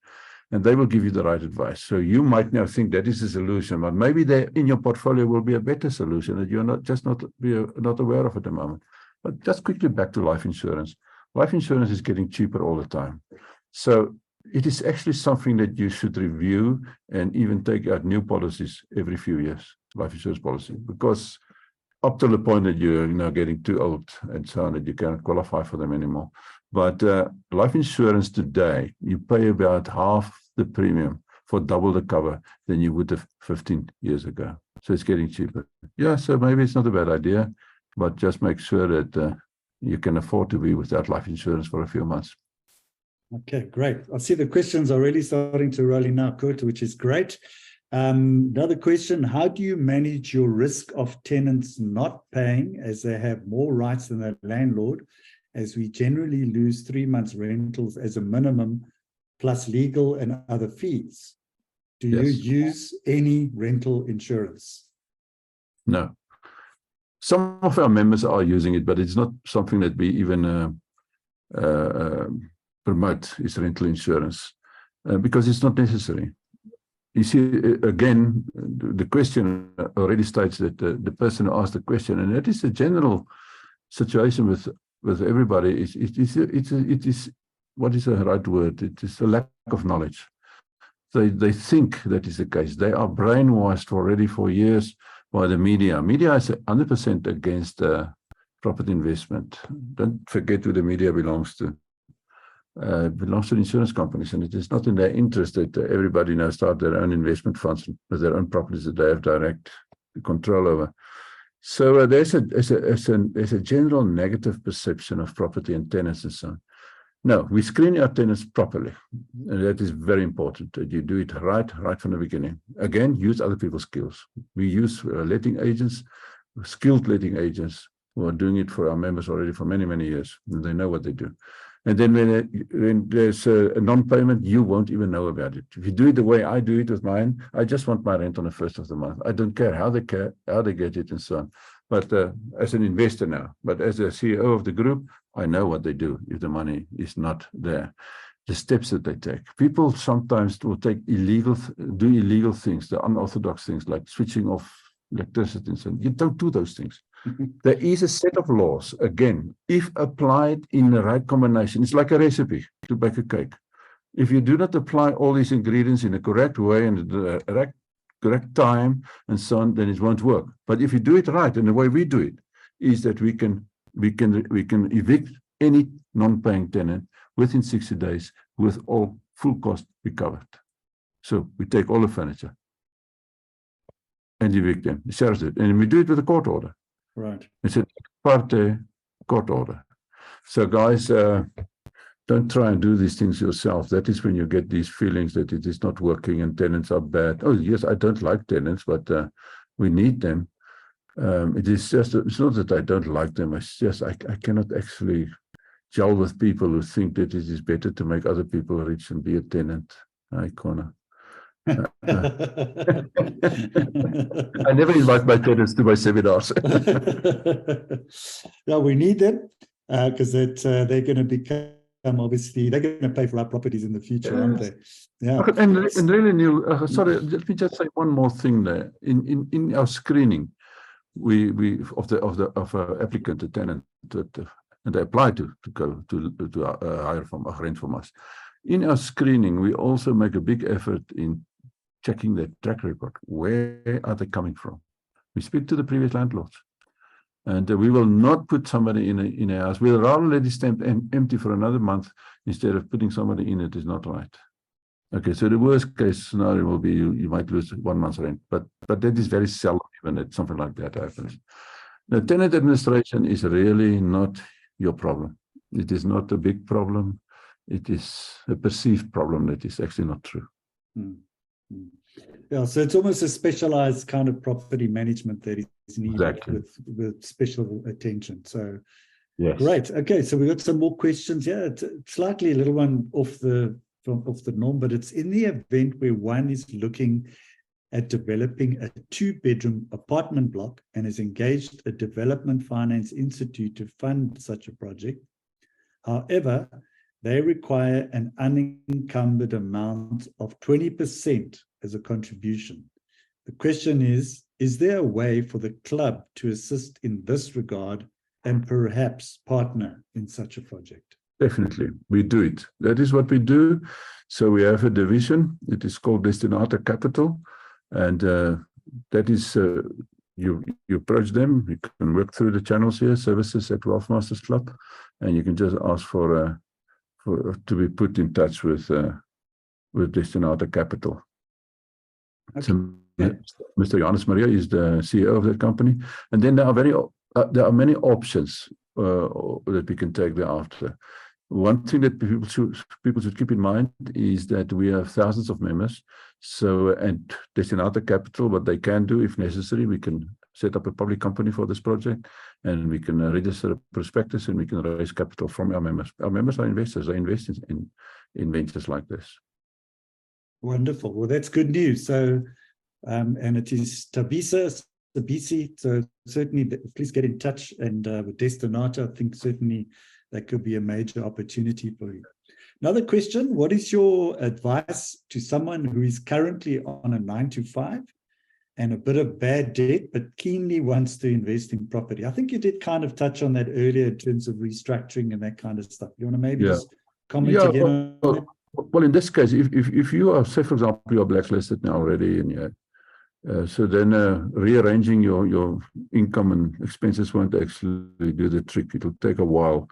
and they will give you the right advice. So you might now think that is a solution, but maybe there in your portfolio will be a better solution that you're not aware of at the moment. But just quickly back to life insurance. Life insurance is getting cheaper all the time. So it is actually something that you should review and even take out new policies every few years, life insurance policy, because up to the point that you're getting too old and so on, that you cannot qualify for them anymore. But life insurance today, you pay about half the premium for double the cover than you would have 15 years ago. So it's getting cheaper. Yeah, so maybe it's not a bad idea, but just make sure that you can afford to be without life insurance for a few months. Okay, great. I see the questions are really starting to roll in now, Coert, which is great. Another question, how do you manage your risk of tenants not paying as they have more rights than their landlord, as we generally lose 3 months rentals as a minimum, plus legal and other fees? Do you use any rental insurance? No. Some of our members are using it, but it's not something that we even promote, is rental insurance, because it's not necessary. You see, again, the question already states that the person who asked the question, and that is a general situation with everybody, it is what is the right word? It is a lack of knowledge. They think that is the case. They are brainwashed already for years by the media. Media is 100% against property investment. Don't forget who the media belongs to. Belongs to the insurance companies, and it is not in their interest that everybody now start their own investment funds with their own properties that they have direct control over. So there's a general negative perception of property and tenants and so on. No, we screen our tenants properly, and that is very important that you do it right from the beginning. Again, use other people's skills. We use letting agents, skilled letting agents, who are doing it for our members already for many, many years, and they know what they do. And then when there's a non-payment, you won't even know about it. If you do it the way I do it with mine, I just want my rent on the 1st of the month. I don't care how they get it and so on. But as an investor now, but as a CEO of the group, I know what they do if the money is not there. The steps that they take. People sometimes will do illegal things, the unorthodox things like switching off electricity and so on. You don't do those things. There is a set of laws, again, if applied in the right combination. It's like a recipe to bake a cake. If you do not apply all these ingredients in the correct way and the correct time and so on, then it won't work. But if you do it right, and the way we do it is that we can evict any non-paying tenant within 60 days with all full cost recovered. So we take all the furniture and evict them. The sheriff did, and we do it with a court order. Right. It's a parte court order. So guys, don't try and do these things yourself. That is when you get these feelings that it is not working and tenants are bad. Oh yes, I don't like tenants, but we need them. It's not that I don't like them. It's just I cannot actually gel with people who think that it is better to make other people rich and be a tenant. I can't. I never invite my tenants to my seminars. No, we need them because they're going to become, obviously, they're going to pay for our properties in the future, aren't they? Yeah. And really, Neil, sorry, let me just say one more thing there. In our screening, we of applicant, the tenant, and they apply to go to hire from rent from us. In our screening, we also make a big effort in checking their track record. Where are they coming from? We speak to the previous landlords, and we will not put somebody in a house. We'll rather let it stand empty for another month instead of putting somebody in it is not right. Okay, so the worst case scenario will be you might lose 1 month's rent, but that is very seldom even that something like that happens. The tenant administration is really not your problem. It is not a big problem. It is a perceived problem that is actually not true. Yeah, so it's almost a specialized kind of property management that is needed. Exactly. with special attention. So yes. Great. Okay, so we've got some more questions here. It's slightly a little one off the norm, but it's in the event where one is looking at developing a 2-bedroom apartment block and has engaged a development finance institute to fund such a project. However, they require an unencumbered amount of 20% as a contribution. The question is there a way for the club to assist in this regard and perhaps partner in such a project? Definitely, we do it. That is what we do. So we have a division. It is called Destinata Capital. And that is, you approach them, you can work through the channels here, services at Wealth Masters Club, and you can just ask for to be put in touch with Destinata Capital. Okay. So Mr. Johannes Maria is the CEO of that company. And then there are many options that we can take thereafter. One thing that people should keep in mind is that we have thousands of members. So, and Destinata Capital, what they can do, if necessary, we can set up a public company for this project, and we can register a prospectus, and we can raise capital from our members. Our members are investors; they invest in ventures like this. Wonderful. Well, that's good news. So, and it is Tabisi. So certainly, please get in touch, and with Destinata, I think certainly that could be a major opportunity for you. Another question, what is your advice to someone who is currently on a 9-to-5 and a bit of bad debt, but keenly wants to invest in property? I think you did kind of touch on that earlier in terms of restructuring and that kind of stuff. You want to maybe just comment again on that? Well, in this case, if you are, say, for example, you are blacklisted now already, and so then rearranging your income and expenses won't actually do the trick. It will take a while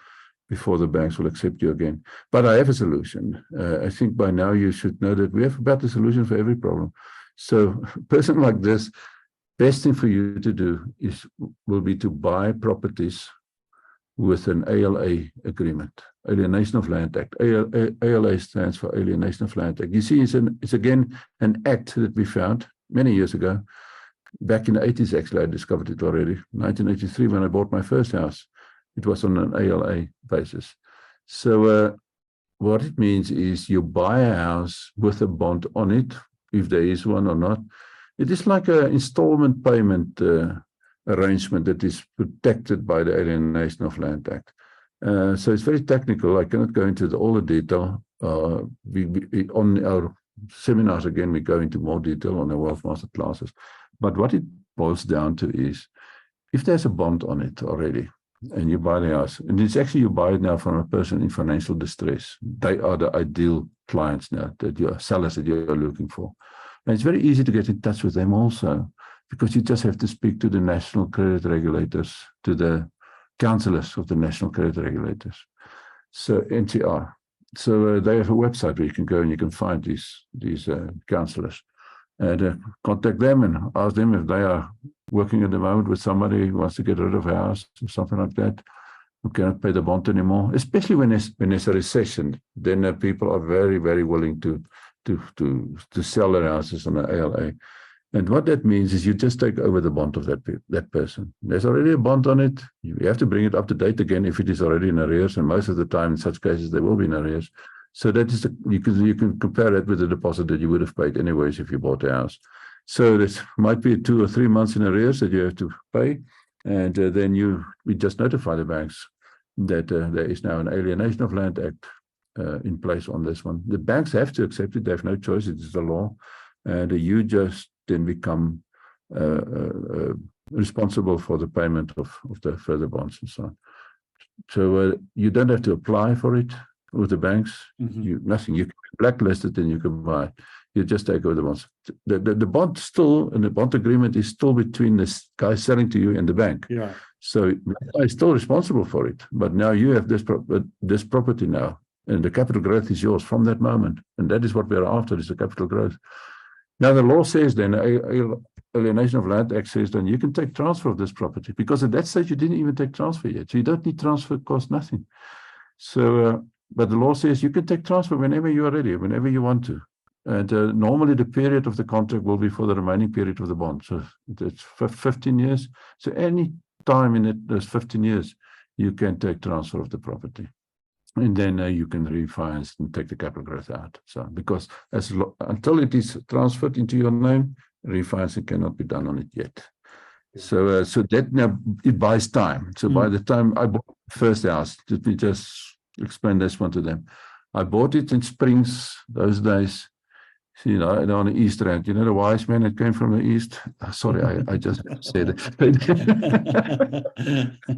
before the banks will accept you again. But I have a solution. I think by now you should know that we have about a solution for every problem. So a person like this, best thing for you to do will be to buy properties with an ALA agreement, Alienation of Land Act. ALA stands for Alienation of Land Act. You see, it's again an act that we found many years ago. Back in the 80s, actually, I discovered it already. 1983, when I bought my first house. It was on an ALA basis. So what it means is you buy a house with a bond on it, if there is one or not. It is like an installment payment arrangement that is protected by the Alienation of Land Act. So it's very technical. I cannot go into all the detail. On our seminars, again, we go into more detail on the Wealth Master classes. But what it boils down to is, if there's a bond on it already, and you buy the house, and it's actually you buy it now from a person in financial distress. They are the ideal clients now, that you are sellers that you are looking for. And it's very easy to get in touch with them also, because you just have to speak to the national credit regulators, to the counselors of the national credit regulators, so NCR. So they have a website where you can go and you can find these counselors, and contact them and ask them if they are working at the moment with somebody who wants to get rid of a house or something like that, who cannot pay the bond anymore. Especially when there's a recession, then people are very, very willing to sell their houses on an ALA. And what that means is you just take over the bond of that person. There's already a bond on it. You have to bring it up to date again if it is already in arrears, and most of the time in such cases they will be in arrears. So that is you can compare it with the deposit that you would have paid anyways if you bought a house. So this might be 2 or 3 months in arrears that you have to pay, and then we just notify the banks that there is now an Alienation of Land Act in place on this one. The banks have to accept it; they have no choice. It is the law, and you just then become responsible for the payment of the further bonds and so on. So you don't have to apply for it with the banks. Nothing. You can be blacklisted and you can buy. You just take over the bonds. The bond still, and the bond agreement is still between the guy selling to you and the bank. Yeah. So I'm still responsible for it, but now you have this property now, and the capital growth is yours from that moment, and that is what we are after: is the capital growth. Now the law says then, Alienation of Land Act says then you can take transfer of this property, because at that stage you didn't even take transfer yet, so you don't need transfer, cost nothing. So, but the law says you can take transfer whenever you are ready, whenever you want to. And normally the period of the contract will be for the remaining period of the bond. So it's 15 years. So any time in those 15 years, you can take transfer of the property. And then you can refinance and take the capital growth out. So because until it is transferred into your name, refinancing cannot be done on it yet. So that now it buys time. So by the time I bought the first house, let me just explain this one to them. I bought it in Springs those days. You know, on the East Rand, you know, the wise man that came from the East. Sorry, I just said it.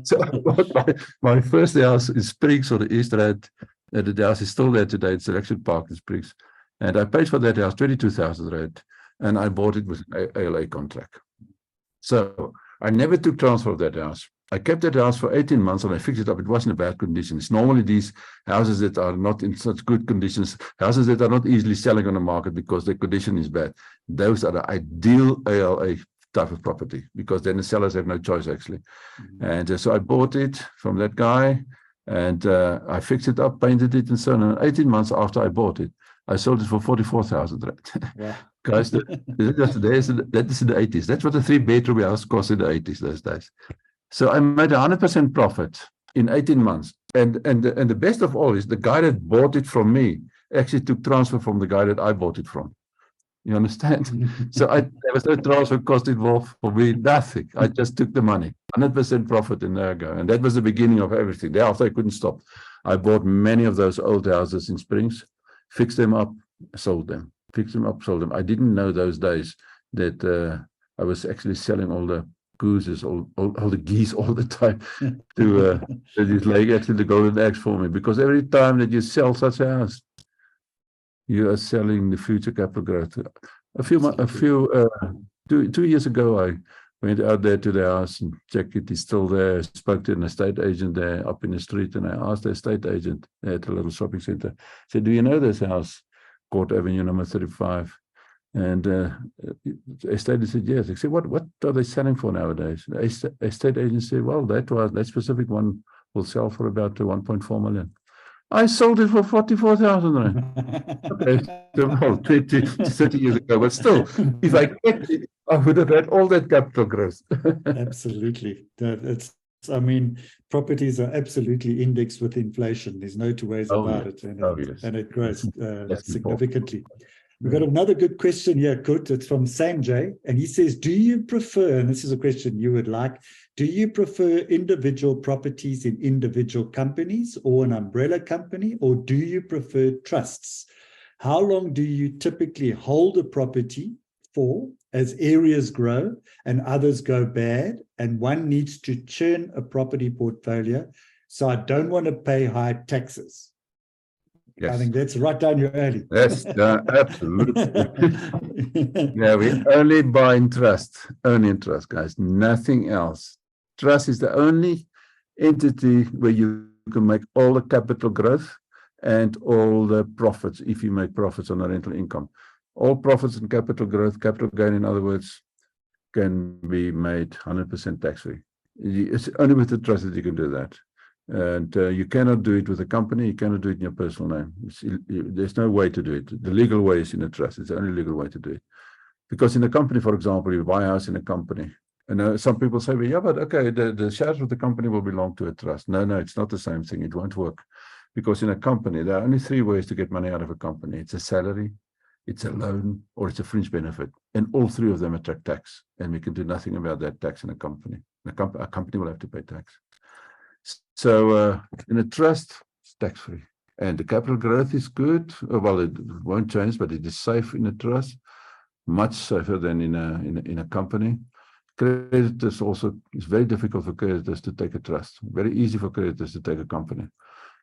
So I bought my first house in Springs on the East Rand. The house is still there today. It's Selection Park in Springs. And I paid for that house 22,000 Rand. And I bought it with an ALA contract. So I never took transfer of that house. I kept that house for 18 months and I fixed it up. It wasn't in bad conditions. Normally these houses that are not in such good conditions, houses that are not easily selling on the market because their condition is bad, those are the ideal ALA type of property, because then the sellers have no choice actually. And so I bought it from that guy and I fixed it up, painted it and so on. And 18 months after I bought it, I sold it for 44,000 Rand. Wow. Guys, that is in the 80s. That's what a 3-bedroom house cost in the 80s those days. So I made 100% profit in 18 months. And the best of all is the guy that bought it from me actually took transfer from the guy that I bought it from. You understand? So there was no transfer cost involved for me, nothing. I just took the money, 100% profit, and there I go. And that was the beginning of everything. Thereafter, I couldn't stop. I bought many of those old houses in Springs, fixed them up, sold them. Fixed them up, sold them. I didn't know those days that I was actually selling all the gooses, all the geese all the time to this lady, actually the golden eggs for me, because every time that you sell such a house, you are selling the future capital growth. 2 years ago, I went out there to the house and checked it. It's still there. I spoke to an estate agent there up in the street, and I asked the estate agent at a little shopping center, I said, do you know this house, Court Avenue number 35? And the estate agent said, yes. I said, what are they selling for nowadays? The estate agent said, well, that specific one will sell for about 1.4 million. I sold it for 44,000 Rand. Okay, so well, 20, 30 years ago, but still, if I kept it, I would have had all that capital growth. Absolutely. I mean, properties are absolutely indexed with inflation. There's no two ways about it. And it grows significantly. We've got another good question here, Coert. It's from Sanjay. And he says, do you prefer, and this is a question you would like, do you prefer individual properties in individual companies or an umbrella company, or do you prefer trusts? How long do you typically hold a property for as areas grow and others go bad, and one needs to churn a property portfolio, so I don't want to pay high taxes? Yes. I think that's right down your alley. Yes, absolutely. Yeah, we only buy in trust, guys, nothing else. Trust is the only entity where you can make all the capital growth and all the profits, if you make profits on a rental income. All profits and capital growth, capital gain, in other words, can be made 100% tax-free. It's only with the trust that you can do that. And you cannot do it with a company, you cannot do it in your personal name. There's no way to do it. The legal way is in a trust. It's the only legal way to do it. Because in a company, for example, you buy a house in a company, and some people say, well, yeah, but okay, the shares of the company will belong to a trust. No, it's not the same thing. It won't work. Because in a company, there are only 3 ways to get money out of a company. It's a salary, it's a loan, or it's a fringe benefit. And all 3 of them attract tax. And we can do nothing about that tax in a company. A company will have to pay tax. So in a trust, it's tax-free. And the capital growth is good. Well, it won't change, but it is safe in a trust, much safer than in a company. Creditors also, it's very difficult for creditors to take a trust. Very easy for creditors to take a company.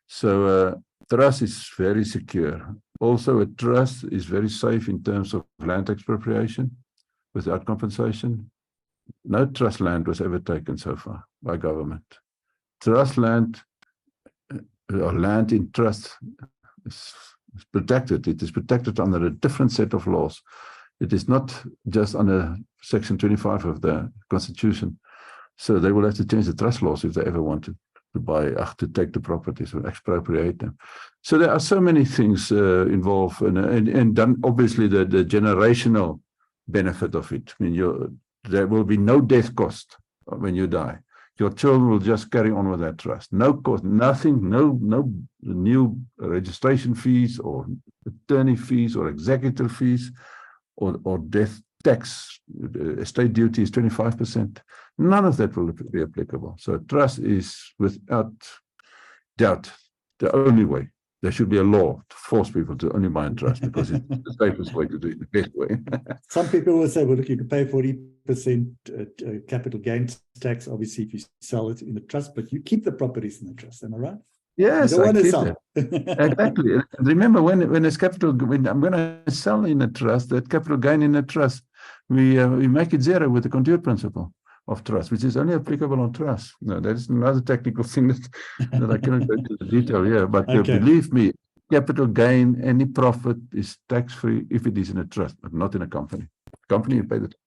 So trust is very secure. Also, a trust is very safe in terms of land expropriation without compensation. No trust land was ever taken so far by government. Trust land, or land in trust, is protected. It is protected under a different set of laws. It is not just under Section 25 of the Constitution. So they will have to change the trust laws if they ever want to take the properties or expropriate them. So there are so many things involved, and then obviously the generational benefit of it. I mean, there will be no death cost when you die. Your children will just carry on with that trust. No cost, nothing, no new registration fees or attorney fees or executor fees or death tax, estate duty is 25%. None of that will be applicable. So trust is without doubt the only way. There should be a law to force people to only buy and trust, because it's the safest way to do it, the best way. Some people will say, well, look, you can pay 40% capital gains tax, obviously, if you sell it in the trust, but you keep the properties in the trust. Am I right? Yes, you don't want to keep sell. Exactly. And remember, when it's capital, when I'm going to sell in a trust, that capital gain in a trust, we make it zero with the conduit principle of trust, which is only applicable on trust. No, that is another technical thing that I cannot go into the detail here. But Okay. believe me, capital gain, any profit is tax-free if it is in a trust, but not in a company. Company, you pay the tax.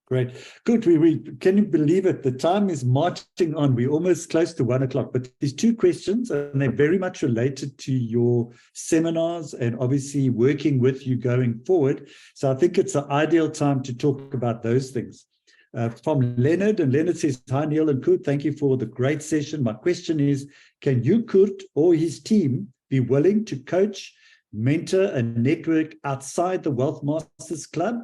Great. Good. We can you believe it? The time is marching on. We're almost close to 1 o'clock, but there's 2 questions, and they're very much related to your seminars and obviously working with you going forward. So I think it's the ideal time to talk about those things. From Leonard, and Leonard says, hi, Neil and Coert, thank you for the great session. My question is, can you, Coert, or his team be willing to coach, mentor, and network outside the Wealth Masters Club,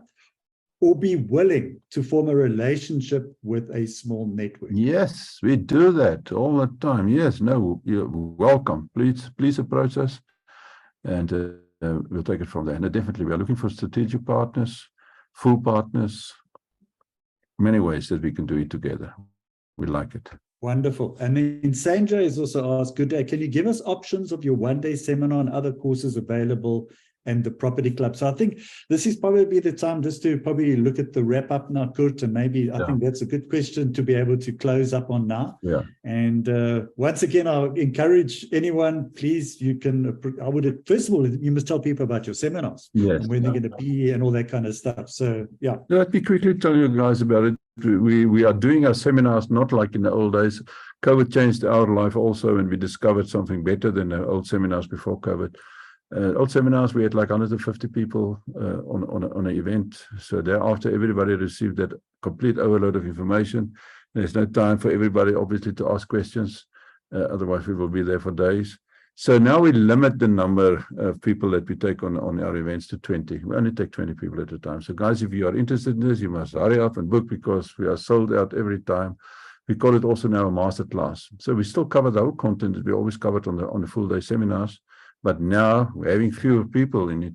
or be willing to form a relationship with a small network? Yes, we do that all the time. Yes, no, you're welcome. Please approach us, and we'll take it from there. And definitely, we are looking for strategic partners, full partners, many ways that we can do it together. We like it. Wonderful. And then Sandra has also asked, good day, can you give us options of your one-day seminar and other courses available and the property club? So I think this is probably the time just to probably look at the wrap up now, Coert, and maybe I think that's a good question to be able to close up on now. Yeah. And once again, I'll encourage anyone, please, you can, first of all, you must tell people about your seminars, yes, and when they're going to be and all that kind of stuff. So, yeah. Let me quickly tell you guys about it. We are doing our seminars not like in the old days. COVID changed our life also, and we discovered something better than the old seminars before COVID. Old seminars, we had like 150 people on an event. So thereafter, everybody received that complete overload of information. There's no time for everybody, obviously, to ask questions. Otherwise, we will be there for days. So now we limit the number of people that we take on our events to 20. We only take 20 people at a time. So guys, if you are interested in this, you must hurry up and book, because we are sold out every time. We call it also now a masterclass. So we still cover the whole content that we always covered on the full day seminars. But now we're having fewer people in it.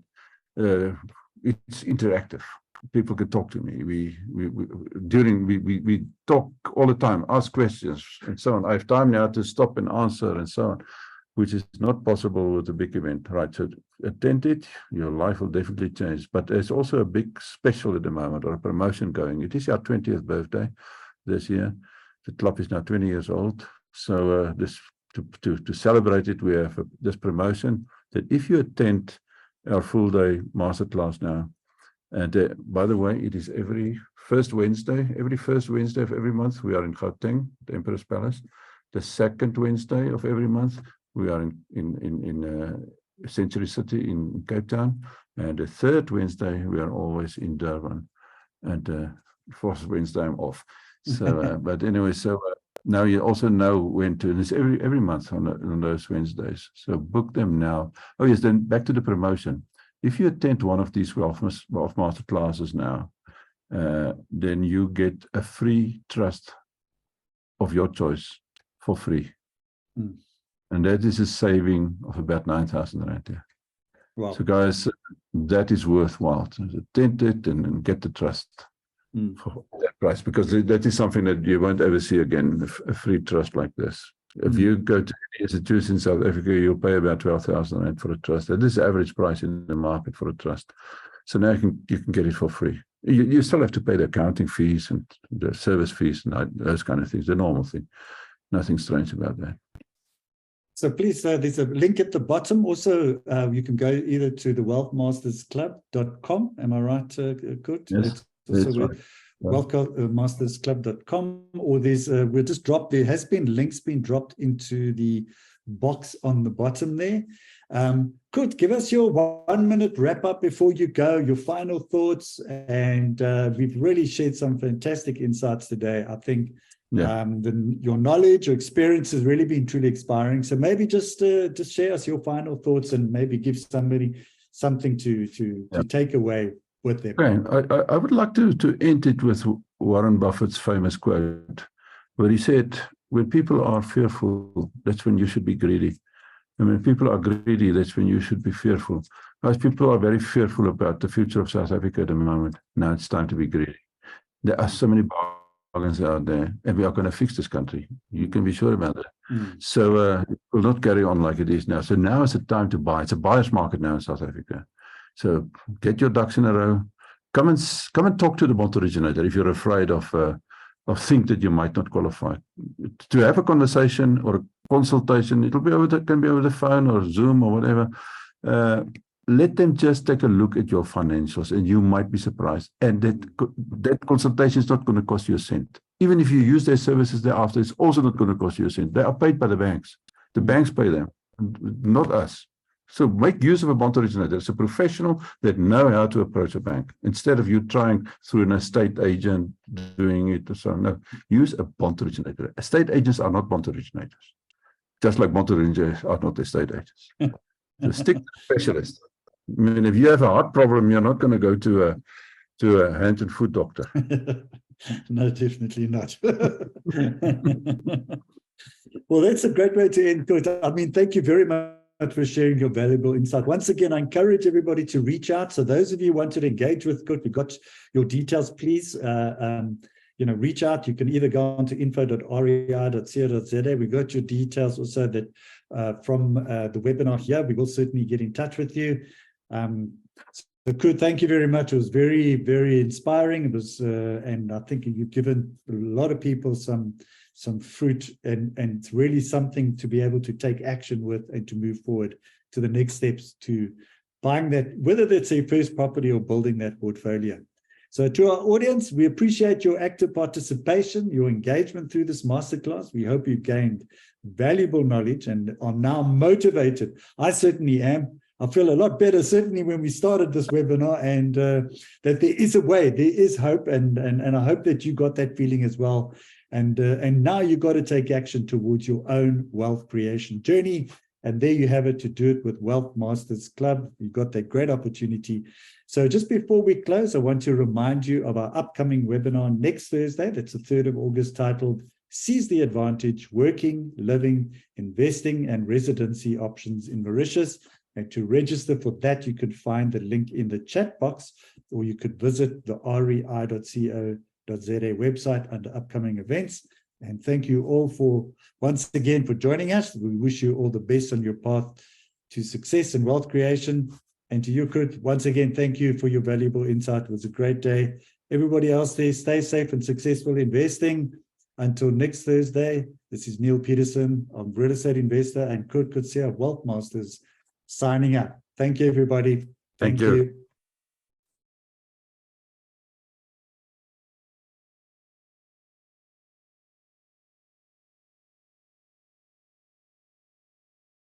It's interactive. People can talk to me. We talk all the time, ask questions, and so on. I have time now to stop and answer and so on, which is not possible with a big event, right? So attend it, your life will definitely change. But there's also a big special at the moment, or a promotion going. It is our 20th birthday this year. The club is now 20 years old. So to celebrate it, we have this promotion that if you attend our full day masterclass now, and by the way, it is every first Wednesday of every month, we are in Gauteng, the Emperor's Palace. The second Wednesday of every month, we are in Century City in Cape Town. And the third Wednesday, we are always in Durban. And fourth Wednesday, I'm off. So, but anyway, now you also know when to, and it's every month on those Wednesdays. So book them now. Oh yes, then back to the promotion. If you attend one of these Wealth Master classes now, then you get a free trust of your choice for free. Mm. And that is a saving of about 9,000 Rand. Yeah. Wow. So guys, that is worthwhile. So attend it and get the trust. For that price, because that is something that you won't ever see again, a free trust like this. If you go to any institution in South Africa, you'll pay about 12,000 Rand for a trust. That is the average price in the market for a trust. So now you can get it for free. You still have to pay the accounting fees and the service fees and those kind of things, the normal thing. Nothing strange about that. So please, there's a link at the bottom. Also, you can go either to the wealthmastersclub.com. Am I right, Coert? Yes. Also right. Wealthmastersclub.com, or there's we'll just drop, there has been links been dropped into the box on the bottom there. Coert, give us your 1 minute wrap up before you go, your final thoughts, and we've really shared some fantastic insights today. I think your knowledge, your experience has really been truly inspiring. So maybe just share us your final thoughts and maybe give somebody something to take away with them. Okay, I would like to end it with Warren Buffett's famous quote, where he said, when people are fearful, that's when you should be greedy. And when people are greedy, that's when you should be fearful. Because people are very fearful about the future of South Africa at the moment. Now it's time to be greedy. There are so many bargains out there, and we are going to fix this country. You can be sure about that. So it will not carry on like it is now. So now is the time to buy. It's a buyer's market now in South Africa. So get your ducks in a row. Come and talk to the bond originator if you're afraid of think that you might not qualify. To have a conversation or a consultation, it'll be can be over the phone or Zoom or whatever. Let them just take a look at your financials, and you might be surprised. And that consultation is not going to cost you a cent. Even if you use their services thereafter, it's also not going to cost you a cent. They are paid by the banks. The banks pay them, not us. So make use of a bond originator. It's a professional that know how to approach a bank instead of you trying through an estate agent doing it or so. No, use a bond originator. Estate agents are not bond originators, just like bond originators are not estate agents. So stick to a specialist. I mean, if you have a heart problem, you're not going to go to a hand and foot doctor. No, definitely not. Well, that's a great way to end, Coert. I mean, thank you very much for sharing your valuable insight. Once again, I encourage everybody to reach out. So those of you who want to engage with Coert, we got your details, please. Reach out. You can either go on to info.rei.co.za. We got your details also that from the webinar here. We will certainly get in touch with you. So Coert, thank you very much. It was very, very inspiring. It was, and I think you've given a lot of people some fruit, and it's really something to be able to take action with and to move forward to the next steps to buying that, whether that's a first property or building that portfolio. So to our audience, we appreciate your active participation, your engagement through this masterclass. We hope you've gained valuable knowledge and are now motivated. I certainly am. I feel a lot better, certainly when we started this webinar, and that there is a way, there is hope, and I hope that you got that feeling as well. And now you've got to take action towards your own wealth creation journey. And there you have it, to do it with Wealth Masters Club. You've got that great opportunity. So just before we close, I want to remind you of our upcoming webinar next Thursday. That's the 3rd of August, titled Seize the Advantage, Working, Living, Investing and Residency Options in Mauritius. And to register for that, you can find the link in the chat box, or you could visit the rei.co.za website under upcoming events. And thank you all once again for joining us. We wish you all the best on your path to success and wealth creation. And to you, Coert, once again, thank you for your valuable insight. It was a great day. Everybody else there, stay safe and successful investing. Until next Thursday, this is Neil Peterson, I'm real estate investor, and Coert Coetzee of Wealth Masters, signing out. Thank you, everybody. Thank you.